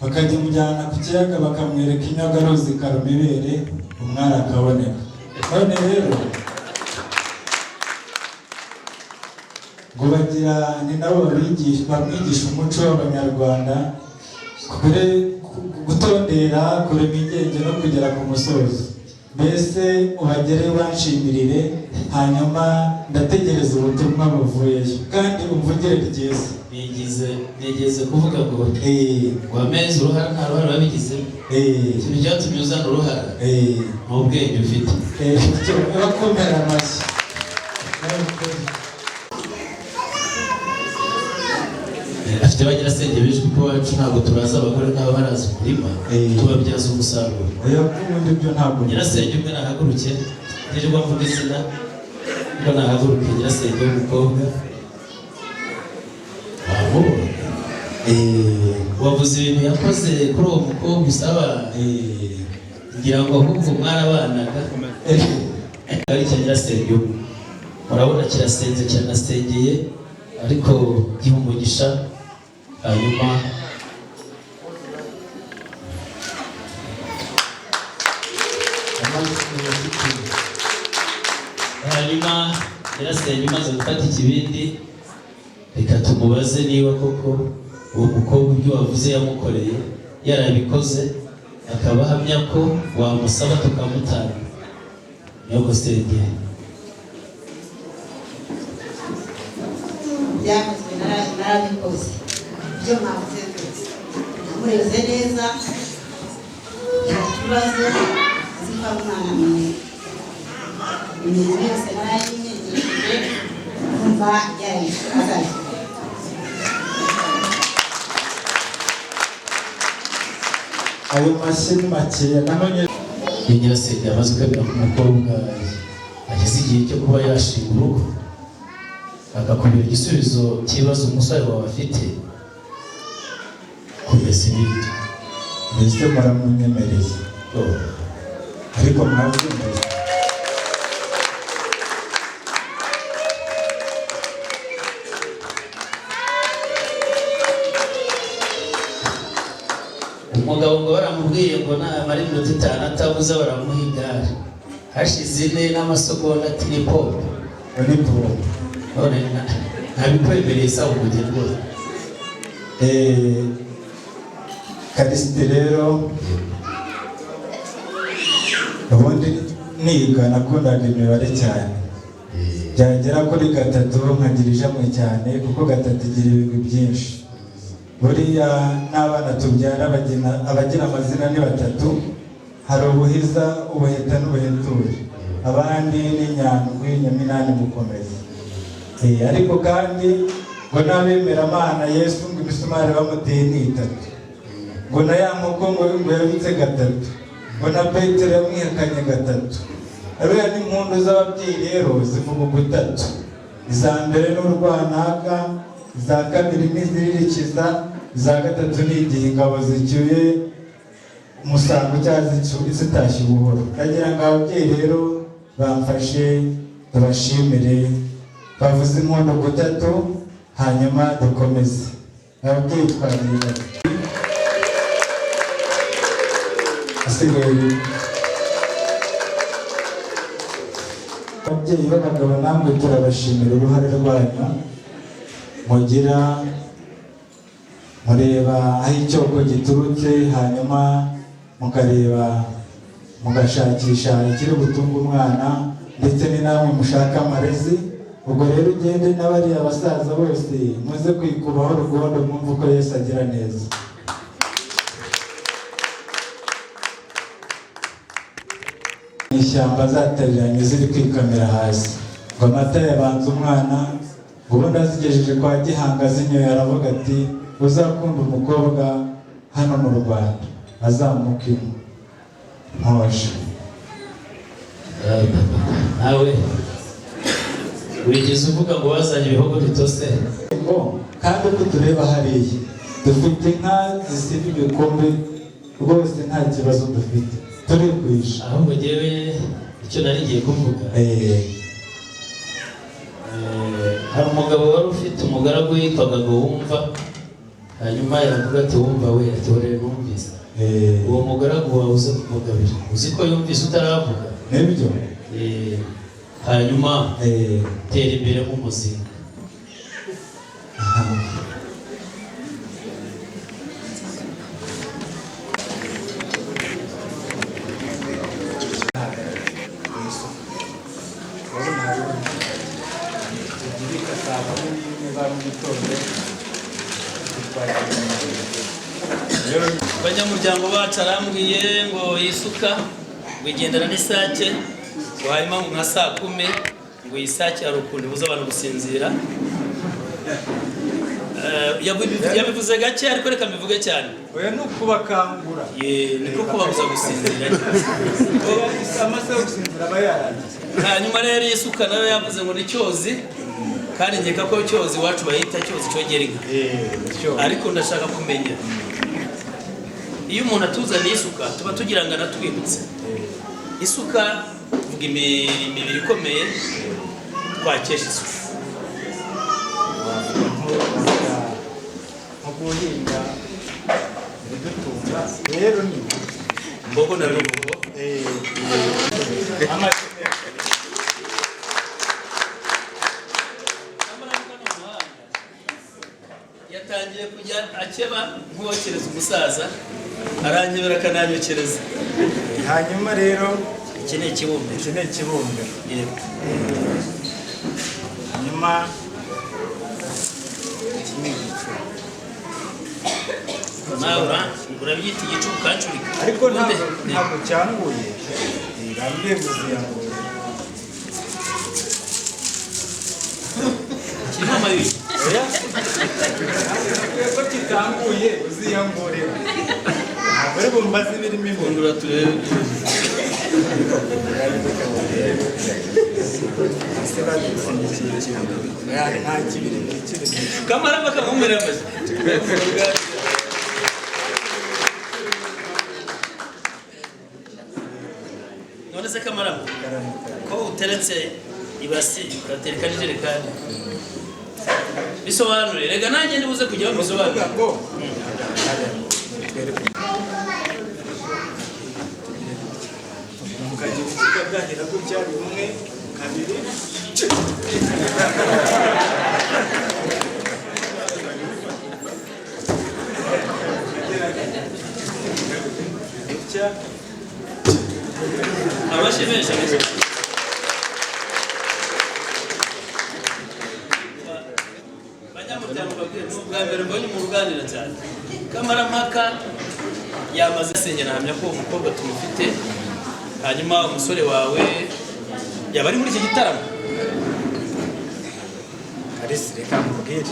bakajya mujyana ku kiyaga bakamwereka inyagaruzi karuma ibere, umwana akaboneka. None rero ngo bagira, ni nabo bamwigisha umuco w'Abanyarwanda, gutondera, kurema ingenge no kugera ku musozo. Mbese ubagere banshimirire, hanyuma ndategereza ubutumwa buvuyeyo, kandi umvugire ryiza. Nigeze kuvuga ngo wameze uruhara nta ruhara wabigizemo. Ikintu cyatumye uzana uruhara ni ubwenge ufite. Bakomera amashyi. Afite bagirasenge bijwe ko wacu ntabwo turaza abagore nk'aba baraza umurima tubabyaza umusaruro. Ubundi byo ntabwo. Nyirasenge umwe nahaguruke, ntirirwa mvuga izina, ngo nahaguruke nyirasenge w'umukobwa. Wavuze ibintu yakoze kuri uwo mukobwa usaba, ngira ngo ahubwo mwarabanaga. Ari cya nyirasenge umwe, murabona kirasenze cyanasengeye, ariko giha umugisha. Hanyuma nyirasenge umaze gufata ikibindi, reka tumubaze niba koko uwo mukobwa ibyo wavuze yamukoreye yarabikoze, akaba ahamya ko wamusaba tukamutanga. Nyogosenge byakozwe narabikoze, ibyo mwavuze byose namureze neza, nta kibazo. Ziva umwana mwiza, imirimo yose narayimwigishije, kumva azabikora. ayo mashyi ni makeya namenye iyo nyirasenge yamaze kwemera ko umukobwa ageze igihe cyo kuba yashinga urugo akakubwira igisubizo cy'ibibazo umusore wawe afite komeza ibindi mbese muramunyemereye ariko mwabyumvise umugabo ngo baramubwiye ngo namara iminota 5 atabuze baramuha igare hashize ine n'amasegonda ati ni pop ni pop none ntabikwemereye sawa umugeni rwose Karisiti rero ubundi niga nakundaga imibare cyane byagera kuri 3 nkagira ijamwe cyane kuko 3 igira ibigwi byinshi buriya n'abana tubyara abagira amazina ni 3 hari ubuhiza ubuheta n'ubuheture abandi ni Nyandwi Nyaminani Mukomezi ariko kandi ngo n'abemeramana Yesu ngo imisumari bamuteye ni 3 ngo na ya nkoko ngo yabitse 3 ngo na Petero yamwihakanye 3 ariya ni impundu z'ababyeyi rero zivuga 3 iza mbere n'urwanaga iza kabiri n'iziririkiza iza gatatu ni igihe ingabo zicyuye umusango cyangwa zitashye ubuhoro ndagira ngo ababyeyi rero bamfashe tubashimire bavuze impundu 3 hanyuma dukomeze ababyeyi twagira asigaye ababyeyi b'abagabo namwe turabashimira uruhare rwanyu mugira mureba aho icyoko giturutse hanyuma mukareba mugashakisha ikiri gutunga umwana ndetse ni namwe mushaka amarezi ubwo rero ugende n'abariya basaza bose muze kwikubaho rugondo mwumva uko Yesu agira neza ishyamba zateriranye ziri kwikamira hasi ngo amata yabanza umwana ubundi azigejeje kwa Gihanga zinyoye aravuga ati uzakunda umukobwa hano mu Rwanda azamuke nkosha nawe wigeze uvuga ngo wazanye ibihogo bitose kandi uko tureba hariya dufite inka zisiba ibikombe rwose nta kibazo dufite turikwisha ahubwo njyewe icyo nari ngiye kuvuga hari umugabo wari ufite umugaragu yitwaga ngo Wumva hanyuma yaravuga ati Wumva we ati ore numvise uwo mugaragu wawe uze kumugabira uzi ko yumvise utaravuga nibyo hanyuma tera imbere nk'umuzinga abanyamuryango bacu arambwiye ngo yisuka ngo igendana n'isake ngo hanyuma nka 10:00 ngo yisake hari ukuntu buza abantu gusinzira yabivuze gake ariko reka mbivuge cyane oya ni ukubakangura niko kubabuza gusinzira amasaha yo gusinzira aba yarangiye hanyuma rero yisuka nawe yavuze ngo ni cyozi kandi nkeka ko cyozi iwacu bahita cyozi cyogera inka ariko ndashaka kumenya iyo umuntu atuzaniye isuka tuba tugira ngo anatwibutse isuka vuga imibiri ikomeye twakesha isuka nko guhinga ibidutunga rero ni mbogo na rugo yatangiye kujya akeba nk'uwokereza umusaza aranyobera akananyokereza hanyuma rero iki ni ikibumbe hanyuma iki ni igicu nawe urabyita igicu ukancurika ariko ntabwo cyanguye rambiye muziyanguye kirimo amabibi ko kitanguye uziyangurira ntabwo bumbaze ibirimo Fungura turebe. Kamara bakamumera amazi. None se Kamara ko uteretse ibasi ugatereka n'ijerekani bisobanure rega nanjye ndibuze kujya bisobanure mukagira ikiga byahera gutya rimwe kabiri amashyi menshi banyamuryango babwire n'ubwa mbere mbonye mu ruganira cyane Kamarampaka yamaze asenyera ahamya ko umukobwa tumufite hanyuma umusore wawe yaba ari muri iki gitaramo Kalisi reka mubwire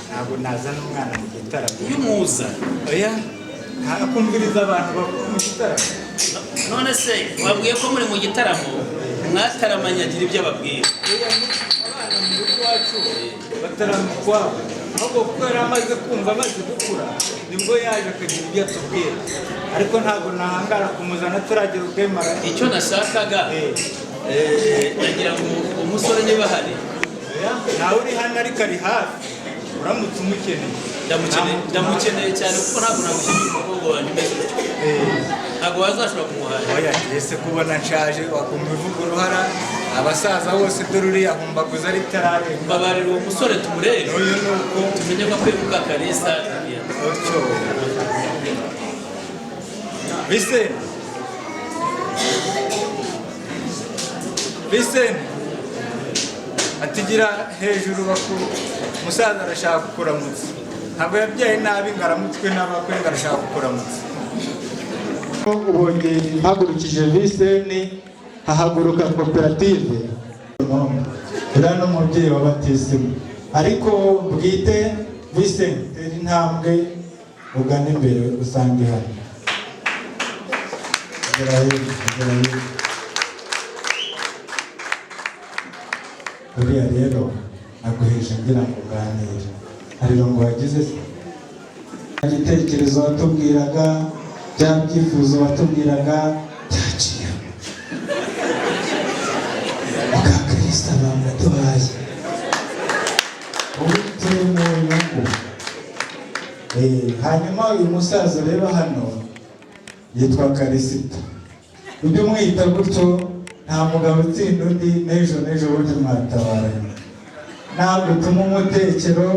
ntabwo nazana umwana mu gitaramo iyo umuza oya ntakumviriza abantu bakuru mu gitaramo none se wabwiye ko muri mu gitaramo mwataramanye agira ibyo ababwira abana mu rugo iwacu batarama ukwabo ahubwo kuko yari amaze kumva amaze gukura nibwo yaje akagira ibyo atubwira ariko ntabwo nahangara kumuzana turagira ubwemara icyo nashakaga nagira ngo umusore niba hari nawe uri hano ariko ari hafi uramutse umukeneye ndamukeneye cyane kuko ntabwo nagushyigiye umukobwa wanjye umeze utyo ntabwo wazashobora kumuhahira oya ese kubona nshaje wakumva ivuga uruhara abasaza bose dore uriya humbaguza ari tararenga mbabarira uwo musore tumurebe uyu ni uko tumenye ko akwiye kuba Kalisa otyo Vicente atigira hejuru bakuru umusaza arashaka kukuramutsa ntabwo yabyaye nabi ngo aramutswe n'abakwe ngo arashaka kukuramutsa ubonye hagurukije Vicente hahaguruka koperative uriya n'umubyeyi wa batisimu ariko bwite Vicente tera intambwe ugana imbere usanga ihari uriya rero naguheje ngira ngo uganire hariro ngo wagize igitekerezo watubwiraga bya byifuzo watubwiraga byaciye Kalisa bamuduhaye ubu turi mu nyungu hanyuma uyu musaza ureba hano yitwa Kalisita ujye umwita gutyo nta mugabo utsinda undi n'ejo bundi mwatabaranye ntabwo utuma umutekero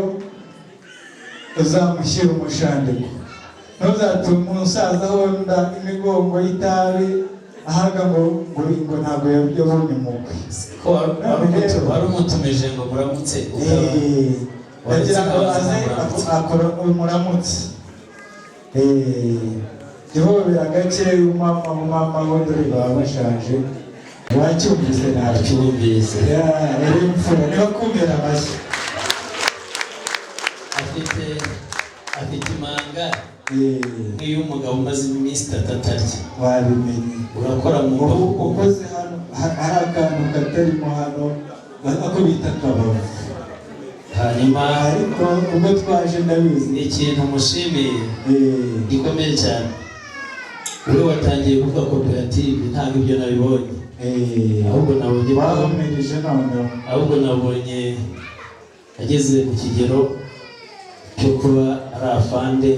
uzamushyira umushandiko ntuzatume umusaza wenda imigongo y'itabi ahaga ngo ntabwo yabonye umukwe wari umutumije ngo muramutse ndagira ngo aze akora umuramutse ihobera gake umama we dore baba bashaje wacyumvise aracyumvise yari imfura niba kumvira amashyi afite imanga nk'iyo umugabo umaze iminsi itatu atarya wabimenye urakora mu ukoze hano hari akantu katarimo hano ako bita akabavu hanyuma ariko ubwo twaje ndabizi ni ikintu mushimiye gikomeye cyane wowe watangiye kuvuga koperative ntabwo ibyo nabibonye ahubwo nabonye wahomereje noneho ahubwo nabonye ageze ku kigero cyo kuba ari afande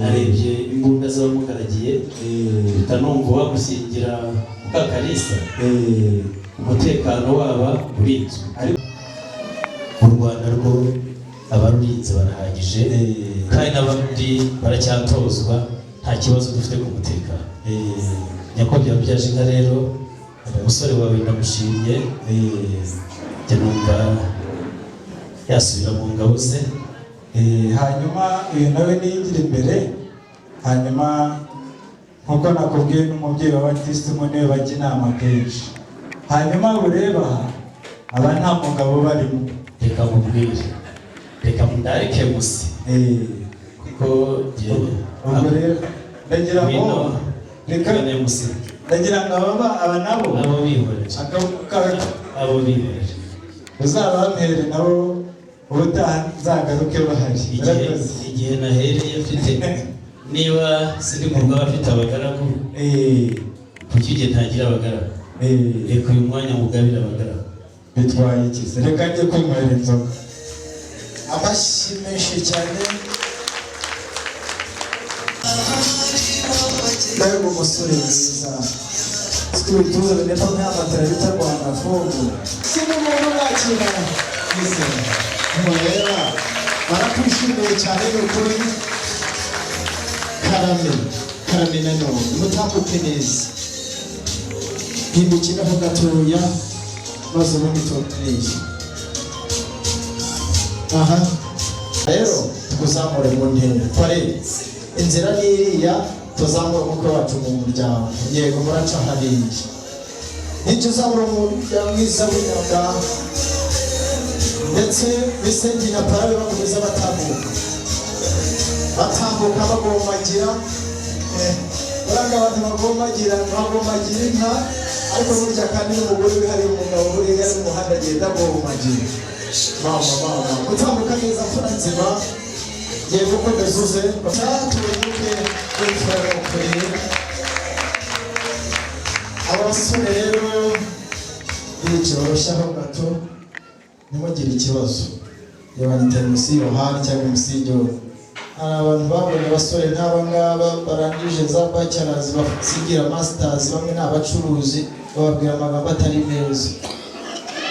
arebye imbunda z'abamugaragiye utanumva wagusingira Kalisa umutekano waba urinzwe u Rwanda rwo abarurinze barahagije kandi n'abandi baracyatozwa nta kibazo dufite ku mutekano nyakubahwa byaje inka rero umusore wawe ndamushimye njya numva yasubira mu ngabo ze hanyuma uyu nawe niyigira imbere hanyuma nkuko nakubwiye n'umubyeyi wa batisimu niwe bajya inama kenshi hanyuma ureba aba nta mugabo barimo reka mubwire reka mundarike gusa kuko ubwo rero ndagira ngo reka ndagira ngo aba nabo abo bihoreje abo bihoreje uzabampere nabo ubutaha nzagaruke bahari igihe nahereye mfite niba sindi mu rwaba afite abagaragu kuki igihe ntagira abagaragu reka uyu mwanya mugabira abagaragu bitwaye iki se reka njye kwinywera inzoga amashyi menshi cyane nawe umusore mwiza twituze benepo nk'amatara bita Rwanda Fogo si n'umuntu nakira mureba barakwishimiye cyane n'ukuri karame nanone mutambuke neza hindukiraho gatoya maze ubundi tubakoreshe aha rero tuzamure mu ntera tware inzira n'iriya tuzamura umukwe wacu mu muryango yego muraca hariya ntituzamura umuryango mwiza w'inyaga ndetse Bisenti na Parabe bakomeza batambuka bagomagira uranga abantu bagomagira inka ariko burya kandi n'umugore wihariye umugabo buriya ari mu muhanda agenda agomagira mama gutambuka neza mfura nzima yego ko bezuze tubemuke w'imfura n'ukuri abasore rero bicyoroshaho gato ntimugire ikibazo yaba ni teremusi yohani cyangwa umusingi hari abantu babonye abasore nk'aba ngaba barangije za bachelors basigira masters bamwe ni abacuruzi bababwira amagambo atari meza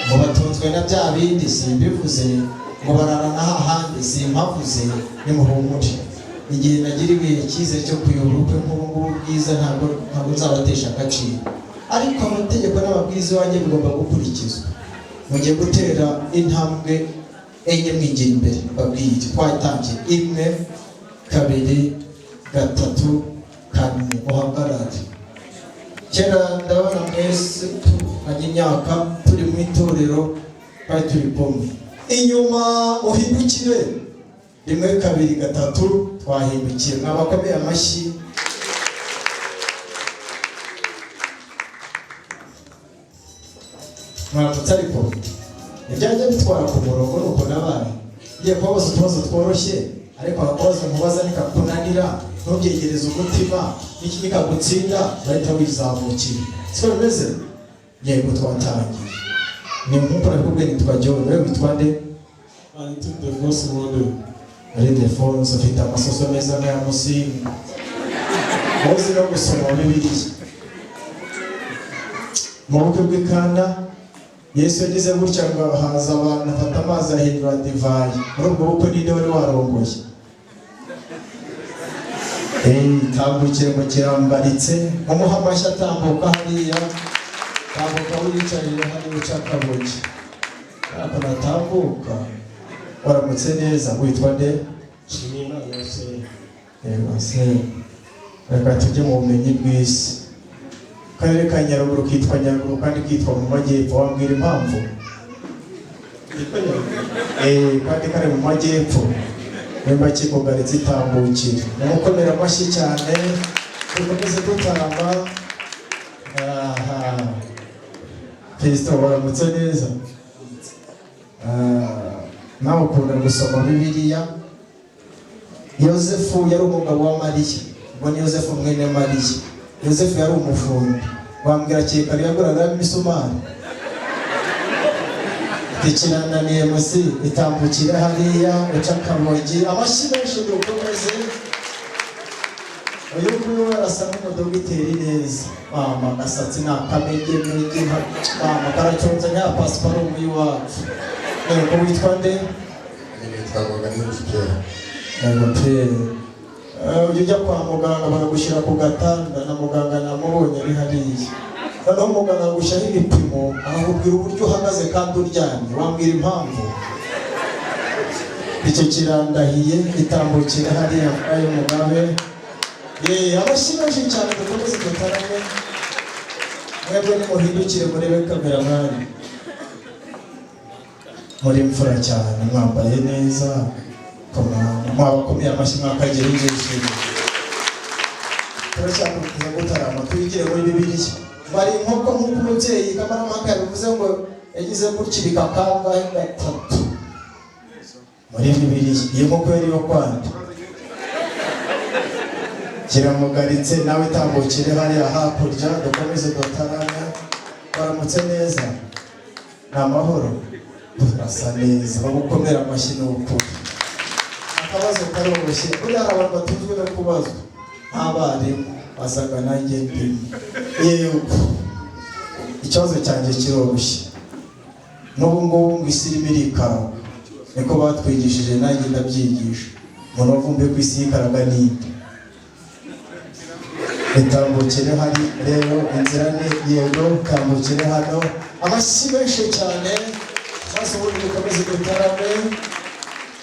ngo batunzwe na bya bindi simbivuze ngo bararana hahandi simpavuze nimuhumure igihe nagiriwe icyizere cyo kuyobora ubukwe nk'ubu bwiza ntabwo nzabatesha agaciro ariko amategeko n'amabwiriza iwanjye bigomba gukurikizwa mugiye gutera intambwe enye mwigira imbere babwire twatangiye 1 2 3 4 muhagarare kera ndabona mwese tunganya imyaka turi mu itorero kandi turi pomwe inyuma uhindukire 1 2 3 twahindukiye mwabakomeye amashyi mwaramutse ariko ibyajya bitwara ku murongo nuko nabaye ngiye kubabaza utubazo tworoshye ariko abakozi nkubaza nikakunanira ntubyegereze umutima n'iki nikagutsinda bahita wizamukira siko bimeze yego twatangiye ni nk'uko nakubwiye nitwa John wewe witwa nde ari Defonse ufite amasoso meza nk'aya Musinga uzi no gusoma Bibiliya mu bukwe bw'ikanda Yesu yagize gutya ngo haza abantu afata amazi ahindura divayi muri ubwo bukwe ninde wari warongoye tambukire mu kirambaritse umuha amashyi atambuka hariya tambuka wiyicarire hariya ucakabuye ariko natambuka waramutse neza witwa nde reka tujye mu bumenyi bw'isi Karere ka Nyaruguru kitwa Nyaruguru kandi kitwa mu majyepfo wambwira impamvu kandi kare mu majyepfo nimba kikugaritse itambukire mukomera amashyi cyane dukomeze dutarama Kristo waramutse neza nawe ukunda gusoma Bibiliya Yosefu yari umugabo wa Mariya ubwo ni Yosefu mwene Mariya Yosefu yari umufundi wambwira kekari yaguraga imisumari ikirananiye musi itambukire hariya uca kamogi amashyi menshi dukomeze uyu nguyu arasa nk'umudogiteri neza mama gasatsi ni akamege mama karaconze nka pasiparumu y'iwacu nuko witwa nde ujya kwa muganga bakagushyira ku gatanda na muganga namubonye ari hariya noneho muganga agushyiraho ibipimo akakubwira uburyo uhagaze kandi uryamye wambwira impamvu icyo kirandahiye itambukira hariya ayo mugabe amashyi menshi cyane dukomeze dutarame mwebwe nimuhindukire murebe kamera muri mfura cyane mwambaye neza mwabakomeye amashyi mwakagira ibyishimo. Turacyakomeza gutarama twigire muri Bibiliya. Bari inkoko nk'uko umubyeyi Kamarampaka yabivuze ngo yagize gutya ibikakanga gatatu muri Bibiliya. Iyo nkoko yari yo kwanda kiramugaritse, nawe tambukire hariya hakurya dukomeze dutarame. Baramutse neza, ni amahoro, turasa neza, bagukomera amashyi n'ukuri. Akabazo karoroshye, buriya hari abantu batujwe no kubazwa nk'abarimu basaga nanjye ndimo. Yego, ikibazo cyanjye kiroroshye. N'ubu ngubu ngo isi irimo irikaraga, niko batwigishije nanjye ndabyigisha. Umuntu wavumbuye ku isi yikaraga n'indi. Itambukire hari rero inzira ni yego, tambukire hano. Amashyi menshi cyane, maze ubundi dukomeze dutarame.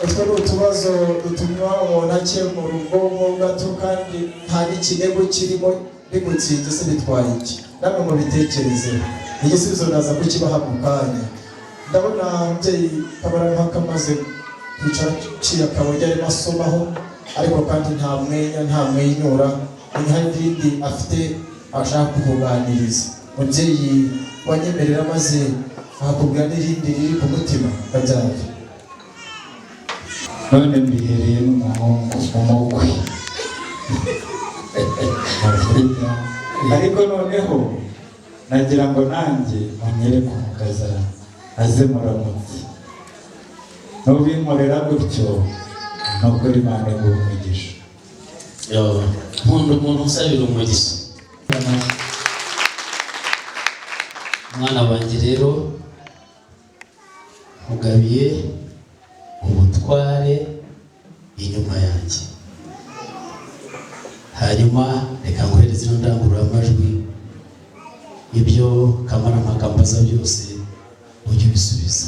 Utwo ni utubazo dutuma umuntu akemura ubwonko gato kandi nta n'ikinego kirimo bigutsinze se bitwaye iki? Namwe mubitekerezeho, igisubizo ndaza kukibaha mu kanya. Ndabona umubyeyi Kamarampaka amaze kwicara aciye akabojya arimo asomaho, ariko kandi nta mwenya nta mwenyura. Hari n'ibindi afite ashaka kukuganiriza. Umubyeyi wanyemerera maze akakubwira n'irindi riri ku mutima babyara. None mbihereye n'umuhungu umukwe. Ariko noneho nagira ngo nanjye unyereke umukazana aze muramutse. Nubinkorera gutyo nubwo Imana iguha umugisha. Nkunda umuntu usabira umugisha. Mwana wanjye rero mugabiye ubutware inyuma yanjye. Hanyuma reka nguhereze ino ndangururamajwi, ibyo Kamarampaka mbaza byose ujye ubisubiza.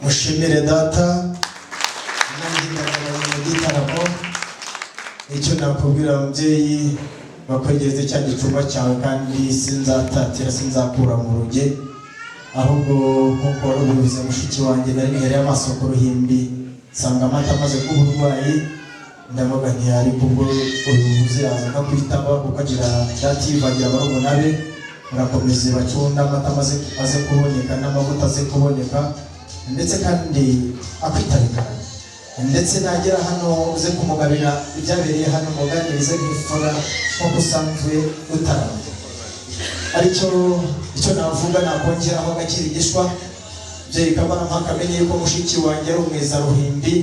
Mushimire data mu gitaramo. Icyo nakubwira mubyeyi, bakwegeze cya gicuma cyawe kandi sinzatatira sinzakura mu ruge. Ahubwo nk'uko wari ubivuze mushiki wanjye, nari nihereye amaso ku ruhimbi nsanga amata amaze kuba uburwayi. Ndavuga nti ariko ubwo ubivuze yaza akakwitaba ukagira yativagira barumuna be, murakomeze bacunda amata amaze kuboneka n'amavuta aze kuboneka, ndetse kandi akwitabika. Ndetse nagera hano uze kumugabira ibyabereye hano muganirize nk'ifura nk'uko usanzwe utarama. Aricyo icyo navuga nakongeraho agakirigishwa. Mubyeyi Kamarampaka amenye yuko mushiki wanjye ari umweza ruhimbi,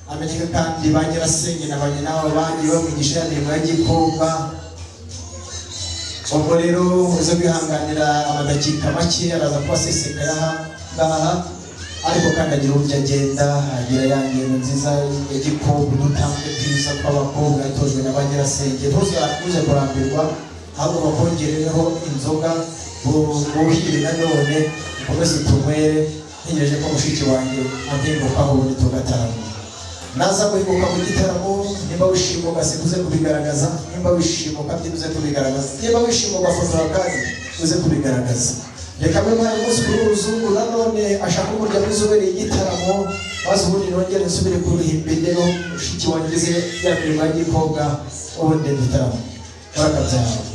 amenyeka kandi ba nyirasenge na ba nyina wabo bagiye bamwigisha ya mirimo ya gikobwa. Ubwo rero uze kwihanganira amadakika make araza kuba asesekaye aha ngaha, ariko kandi agira uburyo agenda agira ya ngendo nziza ya gikobwa, udutambwe twiza tw'abakobwa yatojwe na ba nyirasenge. Ntuze kurambirwa, ahubwo bakongerereho inzoga buhire nanone ukomeze utunywere. Ntegereje ko mushiki wanjye ampindukaho ubundi tugatarama. Naza guhinguka mu gitaramo, nimba wishima ugasiga kubigaragaza, nimba wishima ukabyina uze kubigaragaza, nimba wishima ugafotora kandi uze kubigaragaza. Reka mbe mwari umunsi kuri uruzungu nanone ashaka uburyo abizobereye igitaramo, maze ubundi nongere nsubire ku ruhimbi rero mushiki wanjye ugize ya mirimo ya gikobwa ubundi dutaramo. Barakabyara.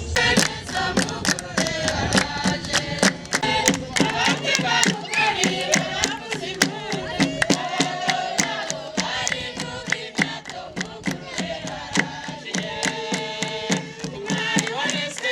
Umwari warezwe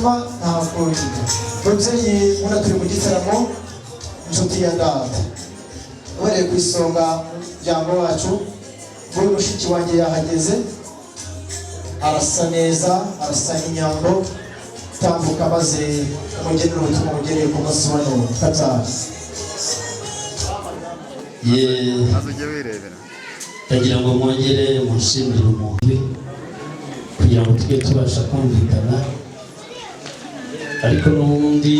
hanyuma ntabwo babyeyi ubona turi mu gitaramo inshuti ya data uhereye ku isonga umuryango wacu buri mushiki wanjye yahageze arasa neza arasa nk'inyambo tambuka maze umugenera ubutumwa bugereye ku munsi wa none kataha ndagira ngo mwongere munshimire umuntu kugira ngo tujye tubasha kumvikana ariko n'ubundi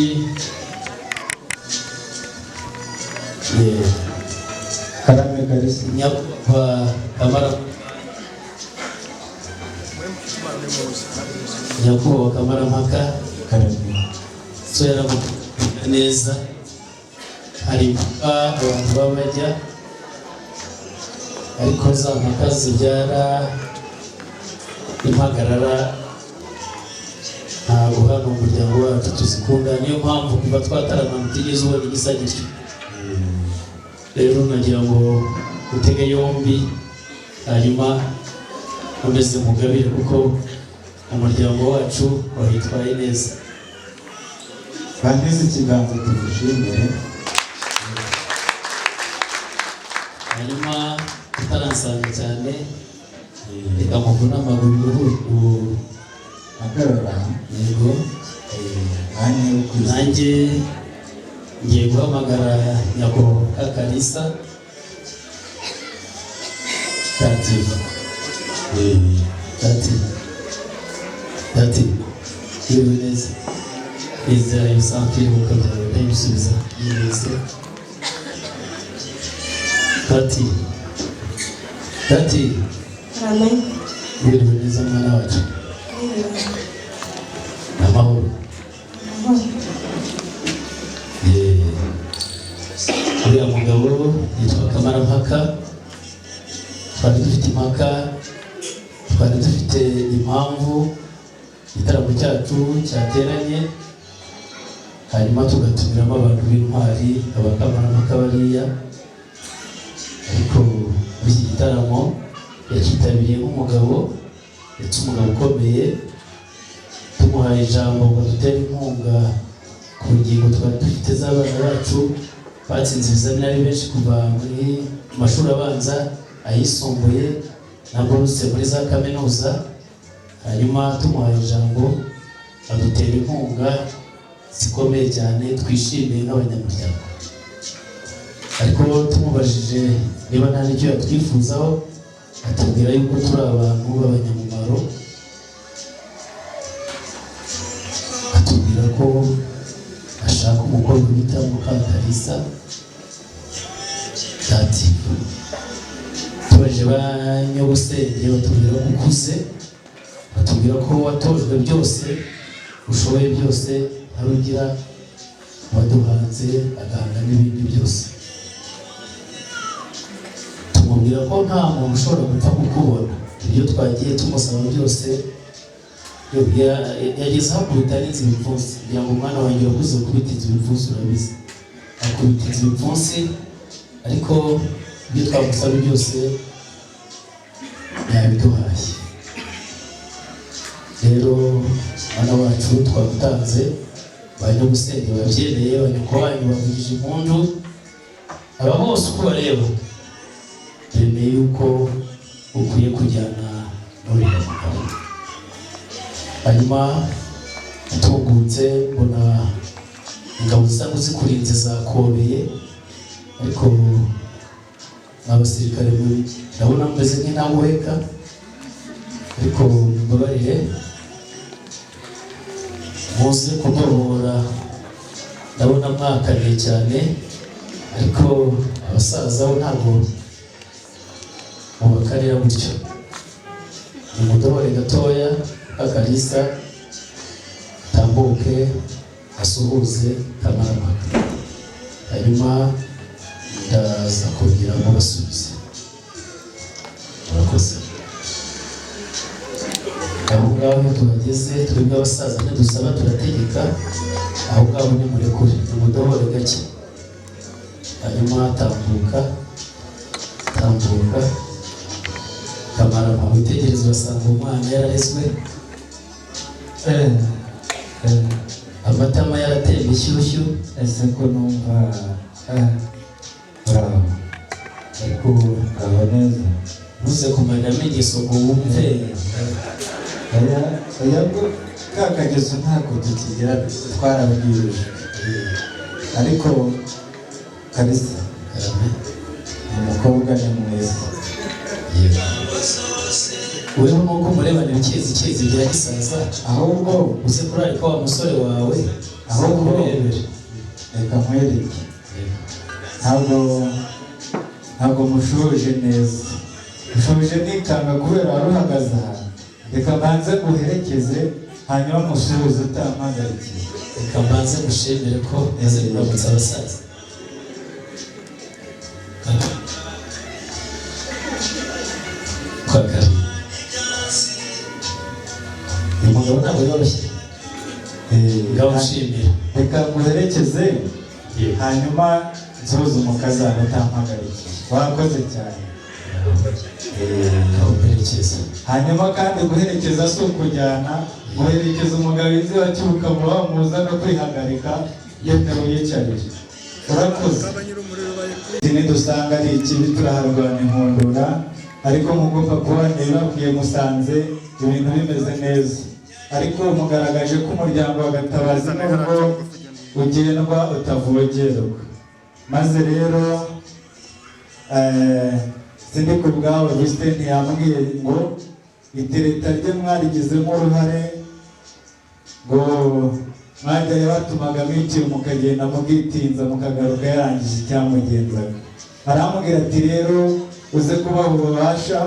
karame karisi nyakwa kamara nyakubahwa kamarampaka karame so yaravuga neza hari impaka abantu baba bajya ariko za mpaka zibyara impagarara ntabwo hano umuryango wacu tuzikunda niyo mpamvu kuva twataramana utigeze ubona igisa gityo rero nagira ngo utege yombi hanyuma umeze mugabire kuko umuryango wacu wahitwaye neza bangize ikiganza tugushimire hanyuma utaransanga cyane reka muvune amaguru agarara yego nanjye ngiye guhamagara nyakubahwa Kalisa Dati yewe neza izera yusampiri mukabyara ndabisubiza yeze Dati yewe neza mwana wacu amahoro uriya mugabo yitwa Kamarampaka twari dufite impaka twari dufite impamvu igitaramo cyacu cyateranye hanyuma tugatumiramo abantu b'intwari abakamarampaka bariya ariko muri iki gitaramo yakitabiriye nk'umugabo ndetse umugabo ukomeye tumuhaye ijambo ngo dutere inkunga ku ngingo twari dufite z'abana bacu batsinze ibizamini ari benshi kuva muri mashuri abanza ayisumbuye na buruse muri za kaminuza hanyuma tumuhaye ijambo adutera inkunga zikomeye cyane twishimiye nk'abanyamuryango ariko tumubajije niba nta n'icyo yatwifuzaho atubwira yuko turi abantu b'abanyamumaro atubwira ko ashaka umukobwa bita Kalisa Dati tubaje ba nyogosenge batubwira ko ukuze batubwira ko watojwe byose ushoboye byose arugira waduhanze agahanga n'ibindi byose tumubwira ko nta muntu ushobora gupfa kukubona ibyo twagiye tumusaba byose yageze hakubita n'inzu ibipfunsi kugira ngo umwana wanjye wakuze kubitiza ibipfunsi urabizi akubitiza ibipfunsi ariko ibyo twamusaba byose yabiduhaye rero mwana wacu twagutanze banyagusenge babyemeye banyuko banyu bavugije impundu aba bose uko bareba bemeye yuko ukwiye kujyana n'uriya mugabo hanyuma tungutse mbona ingabo zisanzwe zikurinze zakobeye ariko abasirikare ndabona meze nk'intawuheka ariko mbabarire muze kudohora ndabona mwakaniye cyane ariko abasaza bo ntabwo mubakarira gutyo umudohore gatoya Kalisa tambuke asuhuze Kamarampaka hanyuma ndaza kugira ngo basubize murakoze aho ngaho tuhageze twebwe abasaza ntidusaba turategeka aho ngaho ni murekure umudohore gake hanyuma tambuka Kamarampaka witegereza basanga umwana yararezwe amatama yaratemba ishyushyu. ese ko numva bravo ariko aba neza uze kumanamo igisogo wumve. aya ka kagezo ntabwo tukigira twarabwirije ariko Kalisa umukobwa ni mwiza. wewe nuko murebana ikizi bya gisaza ahubwo uze kuri ariko wa musore wawe ahubwo kurebera. reka nkwereke ntabwo mushuje neza mushuje nikanga kubera wari uhagaze ahantu. Reka mbanze guherekeze hanyuma musuhuze utampagarikiye. Reka mbanze gushimire ko yaze kuramutsa abasaza. Kwakara uyu mugabo ntabwo yoroshye. Ngaho ushimira. Reka nguherekeze hanyuma nsuhuze umukazana utampagarikiye. Wakoze cyane. Guherekeza hanyuma kandi guherekeza si ukujyana, guherekeza umugabizi wa Cyubukamura wamuza no kwihagarika yemewe yicarije. Urakoze. Nidusanga ari ikibi turaharwana inkundura, ariko nk'uko papa wanjye babwiye musanze ibintu bimeze neza, ariko mugaragaje ko umuryango wa Gatabazi nubwo ugendwa utavogerwa. Maze rero sindi ku bwawe Justin yambwiye ngo itereta rye mwarigizemo uruhare, ngo mwajyayo batumaga mwiciye mukagenda mubwitinza mukagaruka yarangije icyamugendaga. Arambwira ati rero uze kubaha ububasha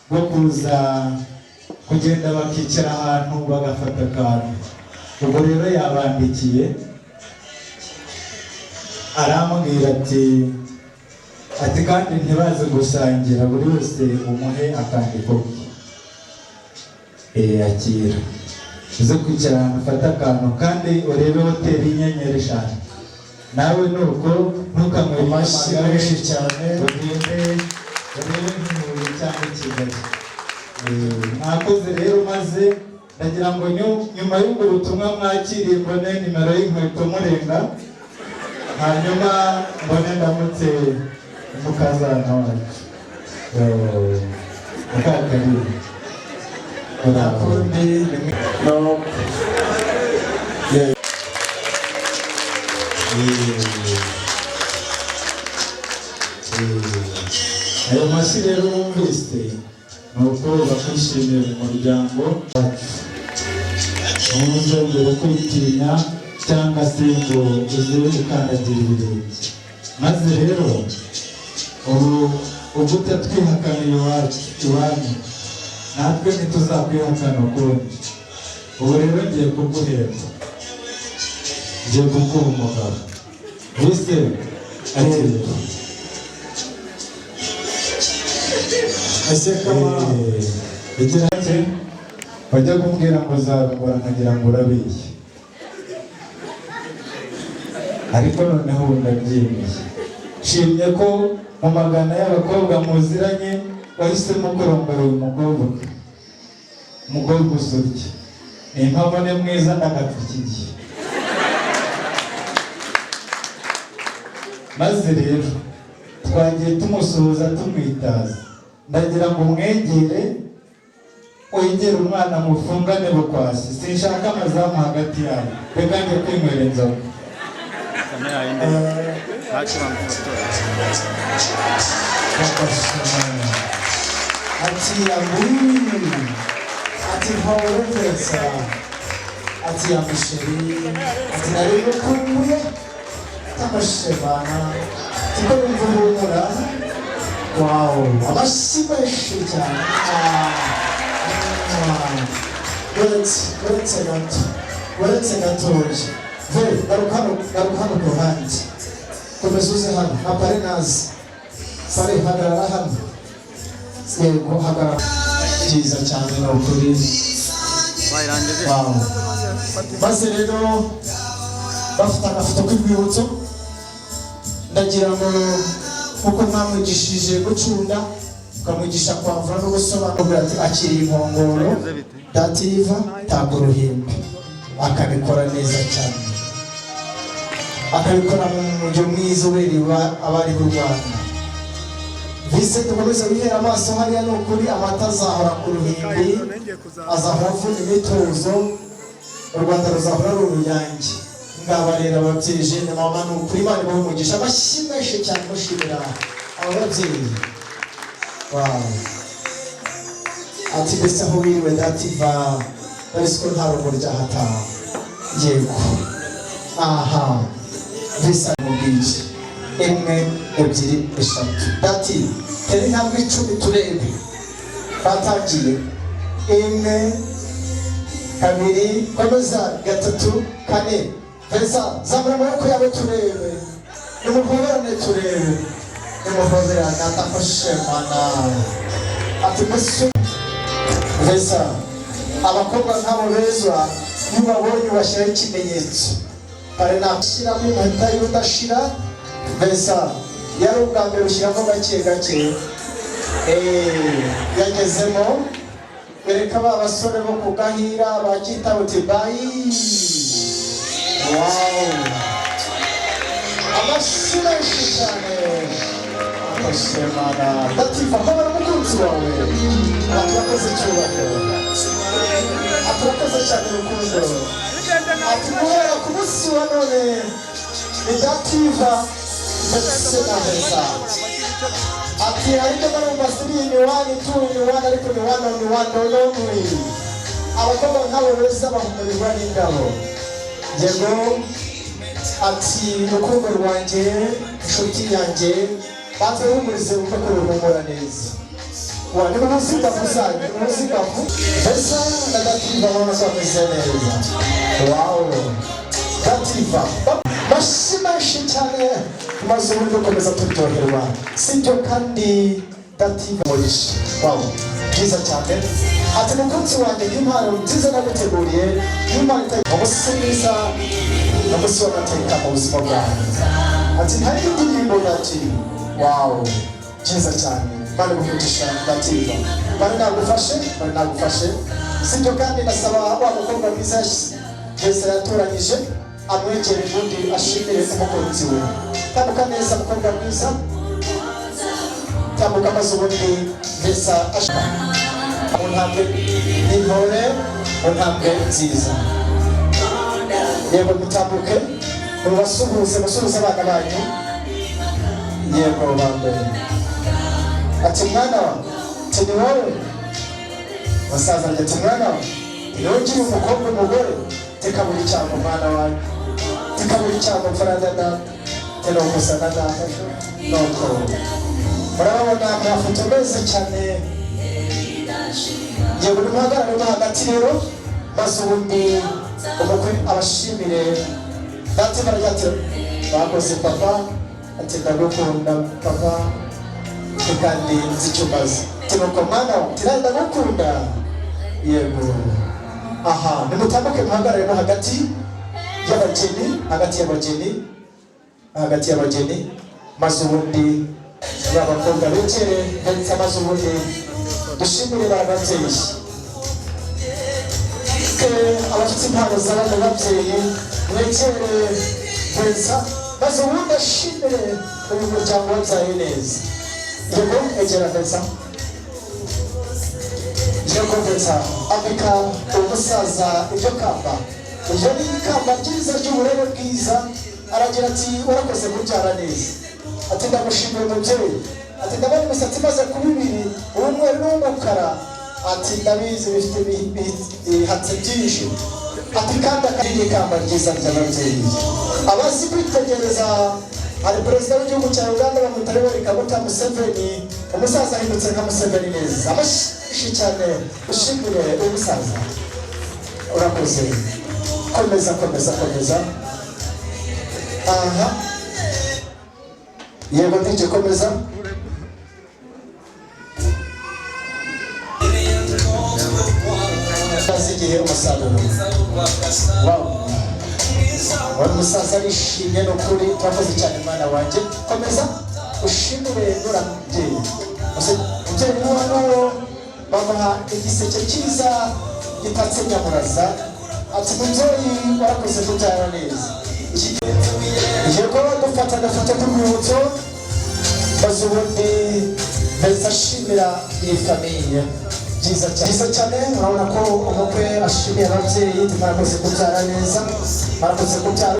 bwo kuza kugenda bakicara ahantu bagafata akantu. Ubwo rero yabandikiye arambwira ati kandi ntibaze gusangira, buri wese umuhe akandiko ke. Akira uze kwicara ahantu ufata akantu kandi urebe hoteli y'inyenyeri 5. nawe nuko ntukamwe amashyi menshi cyane ugende urebe nk'Ihuye cyangwa Kigali. Mwakoze rero, maze ndagira ngo nyuma y'ubwo butumwa mwakiriye mbone nimero y'inkweto murenga, hanyuma mbone ndamutse umukazana wacu Mukakaribu. nakundi no ayo mashyi rero wumvise ni uko bakwishimiye mu muryango wacu. Ntuzongere kwitinya cyangwa se ngo uze ukandagira ibirenge. Maze rero ubu utatwihakaniye iwanyu natwe ntituzakwihakana ukundi. Ubu rero ngiye kuguhemba, ngiye kuguha umugabo wese akiriye. ese kama igira ati bajya kumbwira ngo uzabikora nkagira ngo urabiye, ariko noneho ubu ndabyemeye. Nshimye ko mu magana y'abakobwa muziranye wahisemo kurongora uyu umukobwa usurya. Ni impamo ni mwiza ndagapfukiye. Maze rero twagiye tumusuhuza tumwitaza, ndagira ngo mwegere wegere umwana mufungane bukwasi. Sinshaka amazamu hagati yabo, reka njye kwinywera inzoga. ati yamuri ati mpawureza ati yamusheri ati nari gukumbuye tamashebana tiko yumva humura. Wow, amashyi menshi cyane. Uretse gatoya garuka hano ku ruhande, komeza uze hano apare nazi pare hagarara hano. Yego hagarara. Byiza cyane ni ukuri. Wow. Maze rero bafite agafoto k'urwibutso, ndagira ngo kuko mwamwigishije gucunda ukamwigisha kwamvura no gusobanura ati akiri inkongoro dativa tago ruhimbi. akabikora neza cyane, akabikora mu buryo mwiza ubereye abari b'u Rwanda. Vise dukomeze wihera amaso hariya ni ukuri amata azahora ku ruhimbi, azahora avuna imitozo, u Rwanda ruzahora ari uruyange. Ngaba rero ababyeyi jene mama ni ukuri Imana ibahe umugisha, amashyi menshi cyane mushimira aba babyeyi. Wow. Ati mbese aho wiriwe dativa ariko ko nta rumuri ryahataha. Yego. Aha. Visa mubwije. 1, 2, 3. Dati teri intambwe 10 turebe. Batangiye 1, 2, komeza 3, 4. Vesa zamura amaboko yawe turebe. Nimuhoberane turebe. Nimuhoberane atafashe mana. Ati mbese Vesa abakobwa nk'abo beza nibabonye bashyiraho ikimenyetso kare nashyiramo impeta y'udashira. Vesa yari ubwa mbere ushyiramo gake gake yagezemo bereka ba basore bo ku Gahira bakita uti bayi. Wow, amashyi menshi cyane amashemana Dativa mbabara umukunzi wawe aturakoze icyubahiro, aturakoze cyane urukundo. Ati guhera ku munsi wa none ni Dativa ndetse na Vesa. Ati ariko barumva siri ni wani tu ni wani ariko ni wani only. Abakobwa nk'abo beza bahumurirwa n'ingabo. Yego ati urukundo rwanjye inshuti yanjye banze humurize uko ruhumura neza. Wani muzika kuzanye muzika ku Vesa na Dativa babona ko bameze neza. Wow, Dativa bashimashi cyane maze uburyo komeza turyoherwa sibyo kandi Dativa murisha. Wow, byiza cyane. Ati mukunzi wanjye impano nziza naguteguriye impano umusiza n'umusi w'amateka mu buzima bwawe. Ati nta indirimbo ati wow, byiza cyane bari gukutisha Dativa bari nagufashe sibyo kandi nasaba wa mukobwa mwiza Vesa yatoranyije amwegere ubundi ashimire umukunzi we. Tambuka neza mukobwa mwiza, tambuka maze ubundi Vesa mu ntambwe n'intore, mu ntambwe nziza. Yego mutambuke musuhuze abana banyu. Yego bambere ati mwana wa ati ni wowe basaza ati mwana wa niwe ugira umukobwa umugore teka buri cyangwa mwana wawe teka buri cyangwa mfaradada teno gusa na data noko murabona amafoto meza cyane. Yego nimuhagarare hagati rero maze ubundi umukwe abashimire. Dativa aragira bakoze papa ati ndagukunda papa kandi nzi icyo umaze tinuko mwana tiranda gukunda. Yego aha nimutambuke muhagarare no hagati y'abageni maze ubundi babakobwa bekere ndetse maze ubundi dushimire bababyeyi abafite impano z'abandi babyeyi mwegere Vesa maze ubundi ashimire uyu muryango wabyaye neza. Yego egera Vesa. Yego Vesa ambika umusaza ibyo kamba, ibyo ni ikamba ryiza ry'uburere bwiza. Aragira ati urakoze kubyara neza. Ati ndamushimira umubyeyi. Ati ndabona imisatsi imaze kuba 2 umweru n'umukara. Ati ndabizi bifite hatse byinshi. Ati kandi akari ikamba ryiza ry'ababyeyi. Abazi kwitegereza hari perezida w'igihugu cya Uganda bamutare Kaguta Museveni, umusaza ahindutse nka Museveni neza. Amashyi cyane ushimire umusaza. Urakoze. Komeza. Aha. Yego DJ komeza. Igihe umusaruro. Wow. Wari musaza arishimye no kuri twakoze cyane mwana wanjye. Komeza ushimire n'uramubyeyi. Umubyeyi n'uwo bamuha igiseke cyiza gitatse nyamuraza ati mubyeyi warakoze kubyara neza. Igihe ko dufata agafoto k'urwibutso maze ubundi mbese ashimira iyi famiye byiza cyane. Urabona ko umukwe ashimiye ababyeyi, mwarakoze kubyara neza, mwarakoze kubyara.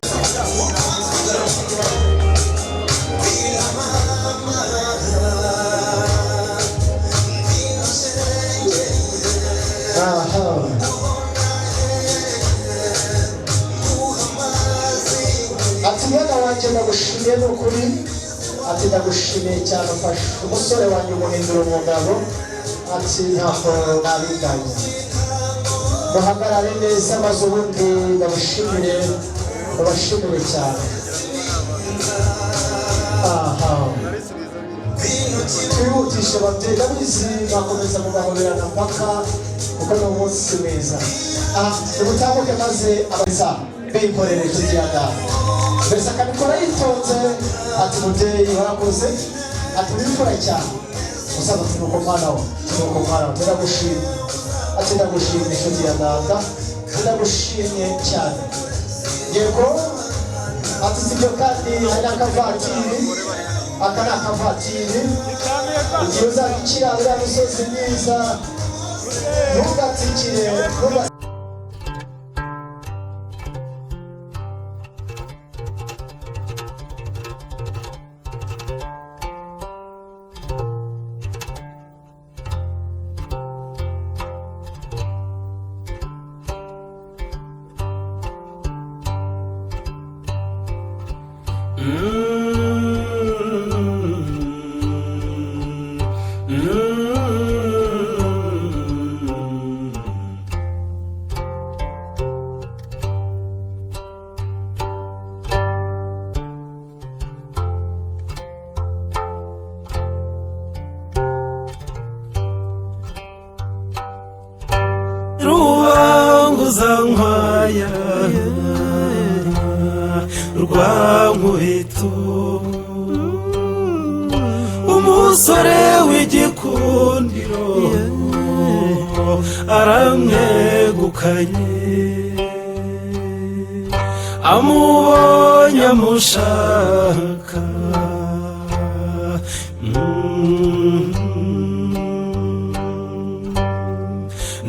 Ati mwana wanjye ndagushimiye n'ukuri, ati ndagushimiye cyane, ufashe umusore wanjye umuhindura umugabo, ati ntabwo nabiganye, muhagarare neza maze ubundi ndabashimire cyane. Twihutishe ababyeyi, ndabizi bakomeza mugahoberana mpaka kuko ni umunsi mwiza. Ubutambuke maze abaza bikorera inshuti ya data mbese akabikora yitonze. Ati mubyeyi warakoze, ati ubikora cyane, usaba ati nuko mwana we ndagushimye, ati ndagushimye inshuti ya data, ndagushimye cyane. Yego, ati sibyo kandi hari n'akavatiri, aka ni akavatiri, igihe uzabikira uriya misozi myiza ntugatsikire. Rubanguza-nkwaya rwa Nkubito, umusore w'igikundiro aramwegukanye, amubonye amushaka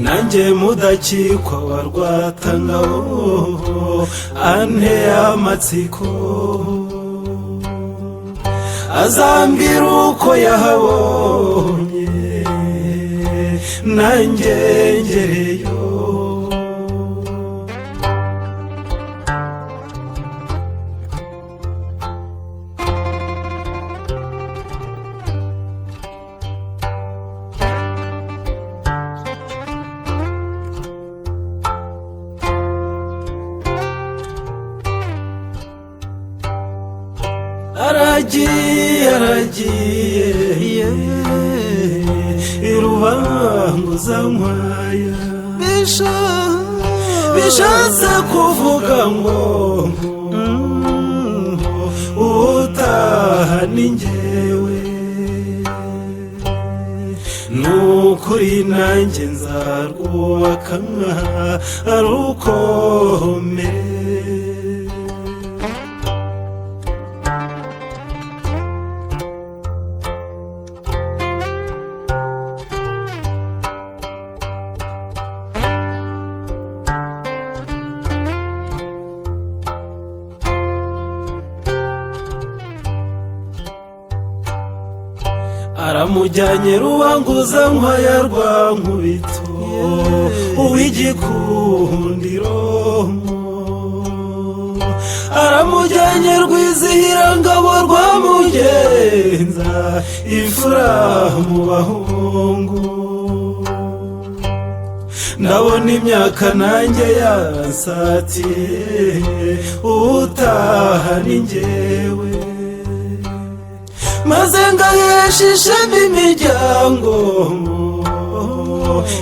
nanjye mudakikwa wa Rwatangabo anteye amatsiko, azambwira uko yahabonye nanjye ngereyo. Aragiye Rubanguza-nkwaya, bishatse kuvuga ngo utaha ni njyewe, nukuri nanjye nzarwubaka rukomeye. Aramujyanye Rubanguza-nkwaya rwa Nkubito, uw'igikundiro, aramujyanye Rwizihirangabo rwa Mugenza, imfura mu bahungu. Ndabona imyaka nanjye yansatiye, utaha ni njyewe, maze ngahesha ishema imiryango,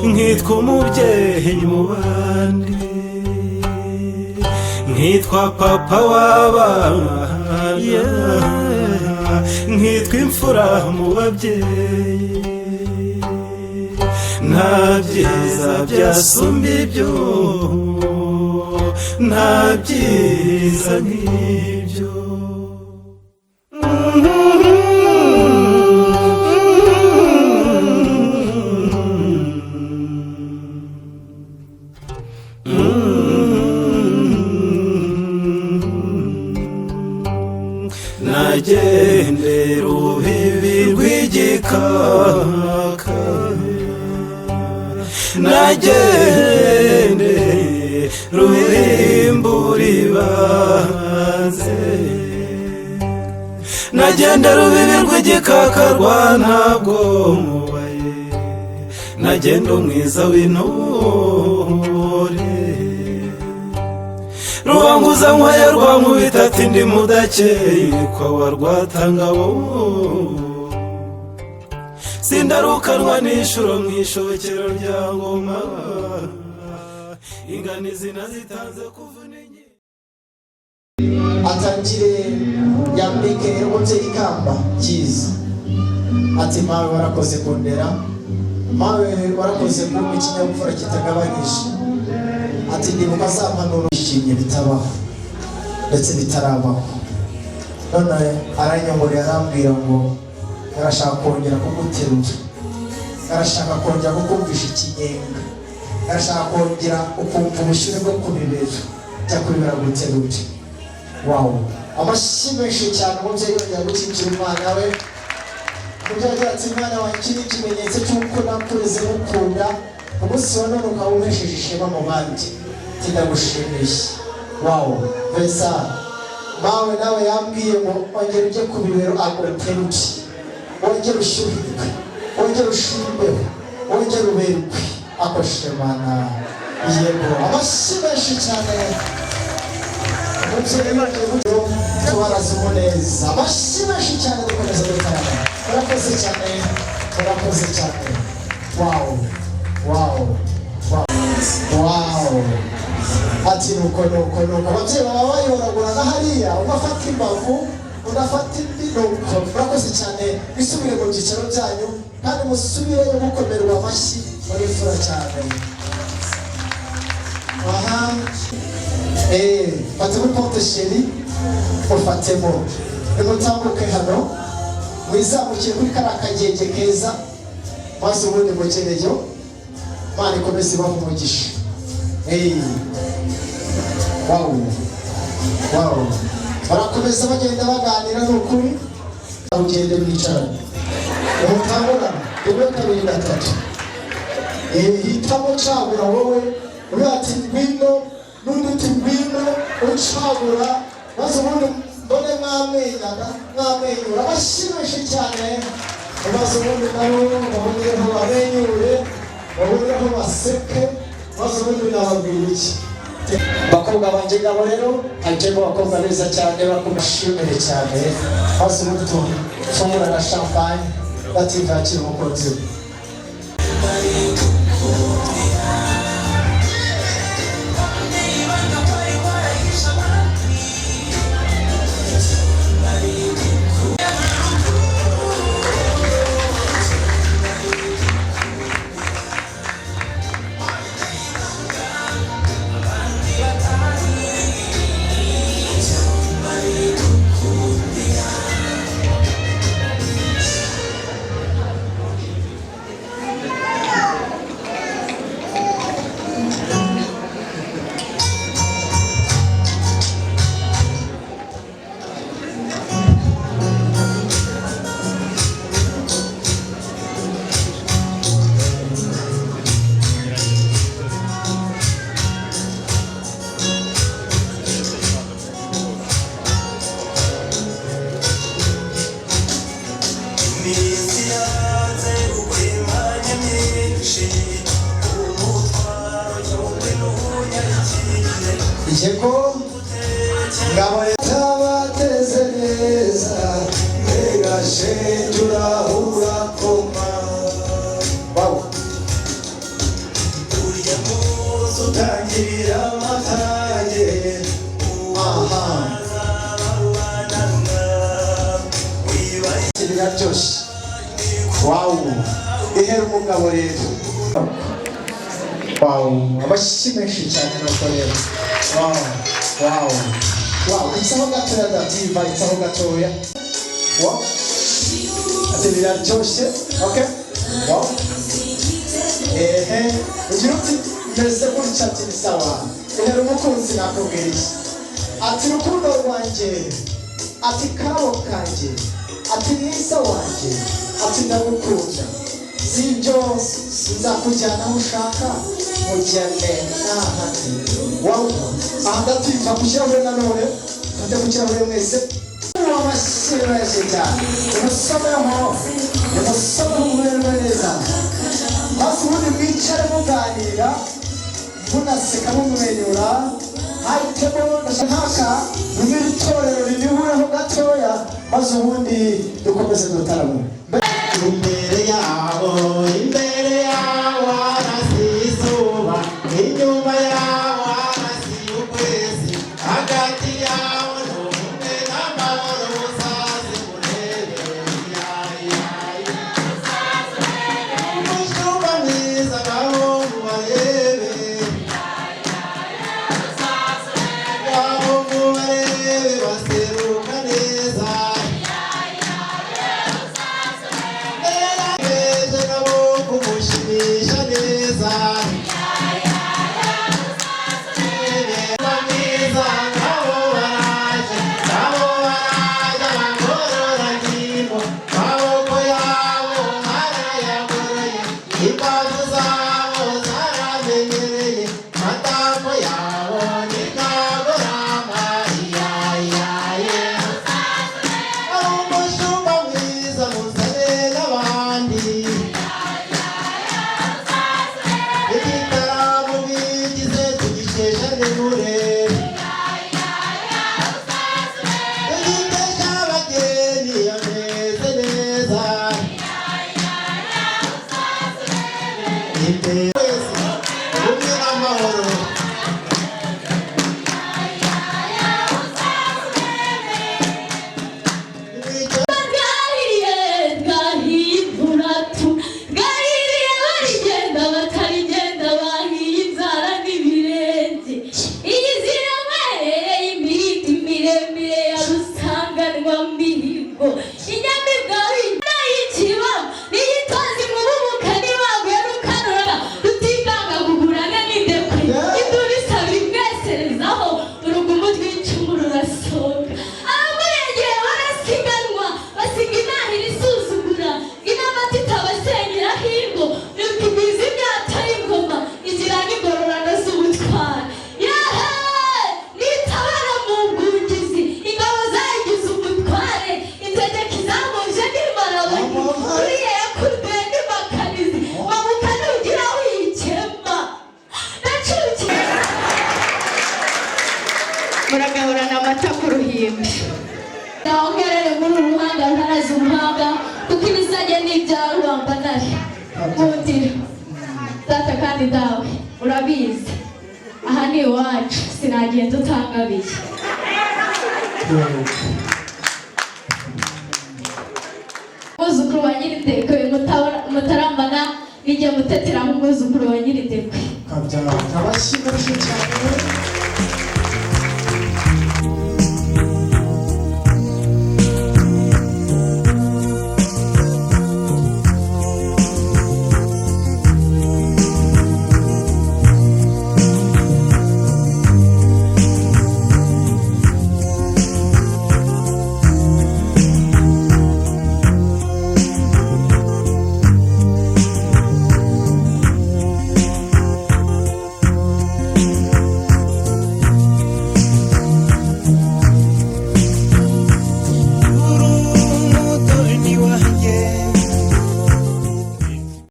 nkitwa umubyeyi mu bandi, nkitwa papa w'abana, nkitwa imfura mu babyeyi. Nta byiza byasumba ibyo nta byiza nk'ibyo. Nagendera urubibi rw'igikaka, nagende rubimbura ibanze, nagende rubibi rw'igikaka rwa ntabwo mubaye, nagende umwiza w'intore, rubanguza nkwaya rwa nkubita ati ndi mudakekwa wa rwatangabo, sindarukanwa n'inshuro mw'ishokero rya ngoma, inganizi nazitanze kuvuna inyi. Atangire yambike umubyeyi ikamba cyiza, ati mawe warakoze kundera, mawe warakoze kumpa ikinyabupfura kitagabanyije, ati ndibuka za mpanuro ishimye bitabaho ndetse bitarabaho. None aranyongorera arambwira ngo arashaka kongera kuguterura, arashaka kongera kukumvisha ikinyenga, arashaka kongera ukumva ubushyuhe bwo kubibera, jya kubibera guterura. Wow, amashyi menshi cyane umubyeyi yongera gukikira umwana we. Umubyeyi agira ati mwana wanjye iki ni ikimenyetso cy'uko nakureze mukunda, umunsi wa none ukaba umesheje ishema mu bandi, ndagushimiye. Wow, Vesa mawe nawe yambwiye ngo ongera ujye ku bibero aguterure, wongere ushyuhirwe, wongere ushimbeho, wongere uberwe. Akoshemana yego, amashyi menshi cyane umubyeyi w'uburyo tubaraza umuneza, amashyi menshi cyane dukomeza gutarama. Murakoze cyane, murakoze cyane. Wow, wow, wow, wow. Ati nuko ababyeyi baba bayoragurana hariya, ugafata imbavu ugafata indi nuko. Murakoze cyane, bisubire mu byicaro byanyu kandi musubireyo mukomerwa amashyi, murifura cyane. Aha, fate muri porte chéri, ufatemo, nimutambuke hano, mwizamukire kuri kariya kagenge keza, maze ubundi mugereyo, Imana ikomeze ibahe umugisha. Wow, wow. Barakomeza bagenda baganira n'ukuri, ugende mwicarane. Umutangurana, rimwe kabiri gatatu. Hitamo cagura wowe, uri ati ngwino, n'undi uti ngwino, ucagura, maze ubundi mbone mwamwenyura, abashimishe cyane, maze ubundi nabo babonereho bamenyure, babonereho baseke, maze ubundi nababwira iki. Bakobwa banje ngabo rero, hajemo abakobwa beza cyane bakumashimire cyane, maze ubundi tufumura na champagne, bativakira umukunzi we. Ijeko ngabo tabateze neza, megashe turahura koma. Wow. Urya muzo tangirira amatage. Aha. Kirira cyose. Wow. Ihera umugabo rero. Wow, amashyi menshi cyane nuko rero. Wow, itsaho gatoya Dativa, itsaho gatoya. Wow. Ati biraryoshye. Okay. Wow. Ugira uti meze gutya ati ni sawa. Rero umukunzi nakubwira iki? Ati rukundo rwanjye, ati kabo kanjye, ati mwiza wanjye, ati ndagukunda. Sibyo nzakujyana aho ushaka mujyane n'ahandi. Wow, Dativa kushyiraho nanone, mujya gushyiraho mwese. Amashyi cyane. Umusoma neza. Maze ubundi mwicare muganira, munaseka mumwenyura. Hayitemo ndashaka n'iri torero rinihureho gatoya, maze ubundi dukomeze dutarame. Imbere yawo arasi izuba, inyuma yawo arasi ukwezi, hagati yawo n'ubumwe n'amahoro muzaze murebe. Umushumba mwiza naho mubarebe, naho mubarebe baseruka neza. Kumushimisha neza. Mwiza nabo baraje bagorora ingingo, maboko yabo arayagoroye, imbavu zabo zaramenyereye, matako yabo nikagorama. Ari umushumba mwiza muzane n'abandi. Igitaramo mwigize tugikesha n'imure, tugikesha abageni ameze neza. Imbere wese ubumwe n'amahoro. muragahorana amata ku ruhimbi. Nahongerere muri uruhanga ntarazi umuhanga, kuko ibisage n'ibya rubambanare. Nkundira data kandi dawe urabizi, aha ni iwacu sinagenda utangabiye. Umwuzukuru wa Nyiridekwe mutarambana nijya mutetera nk'umwuzukuru wa Nyiridekwe. Abashyi benshi cyane.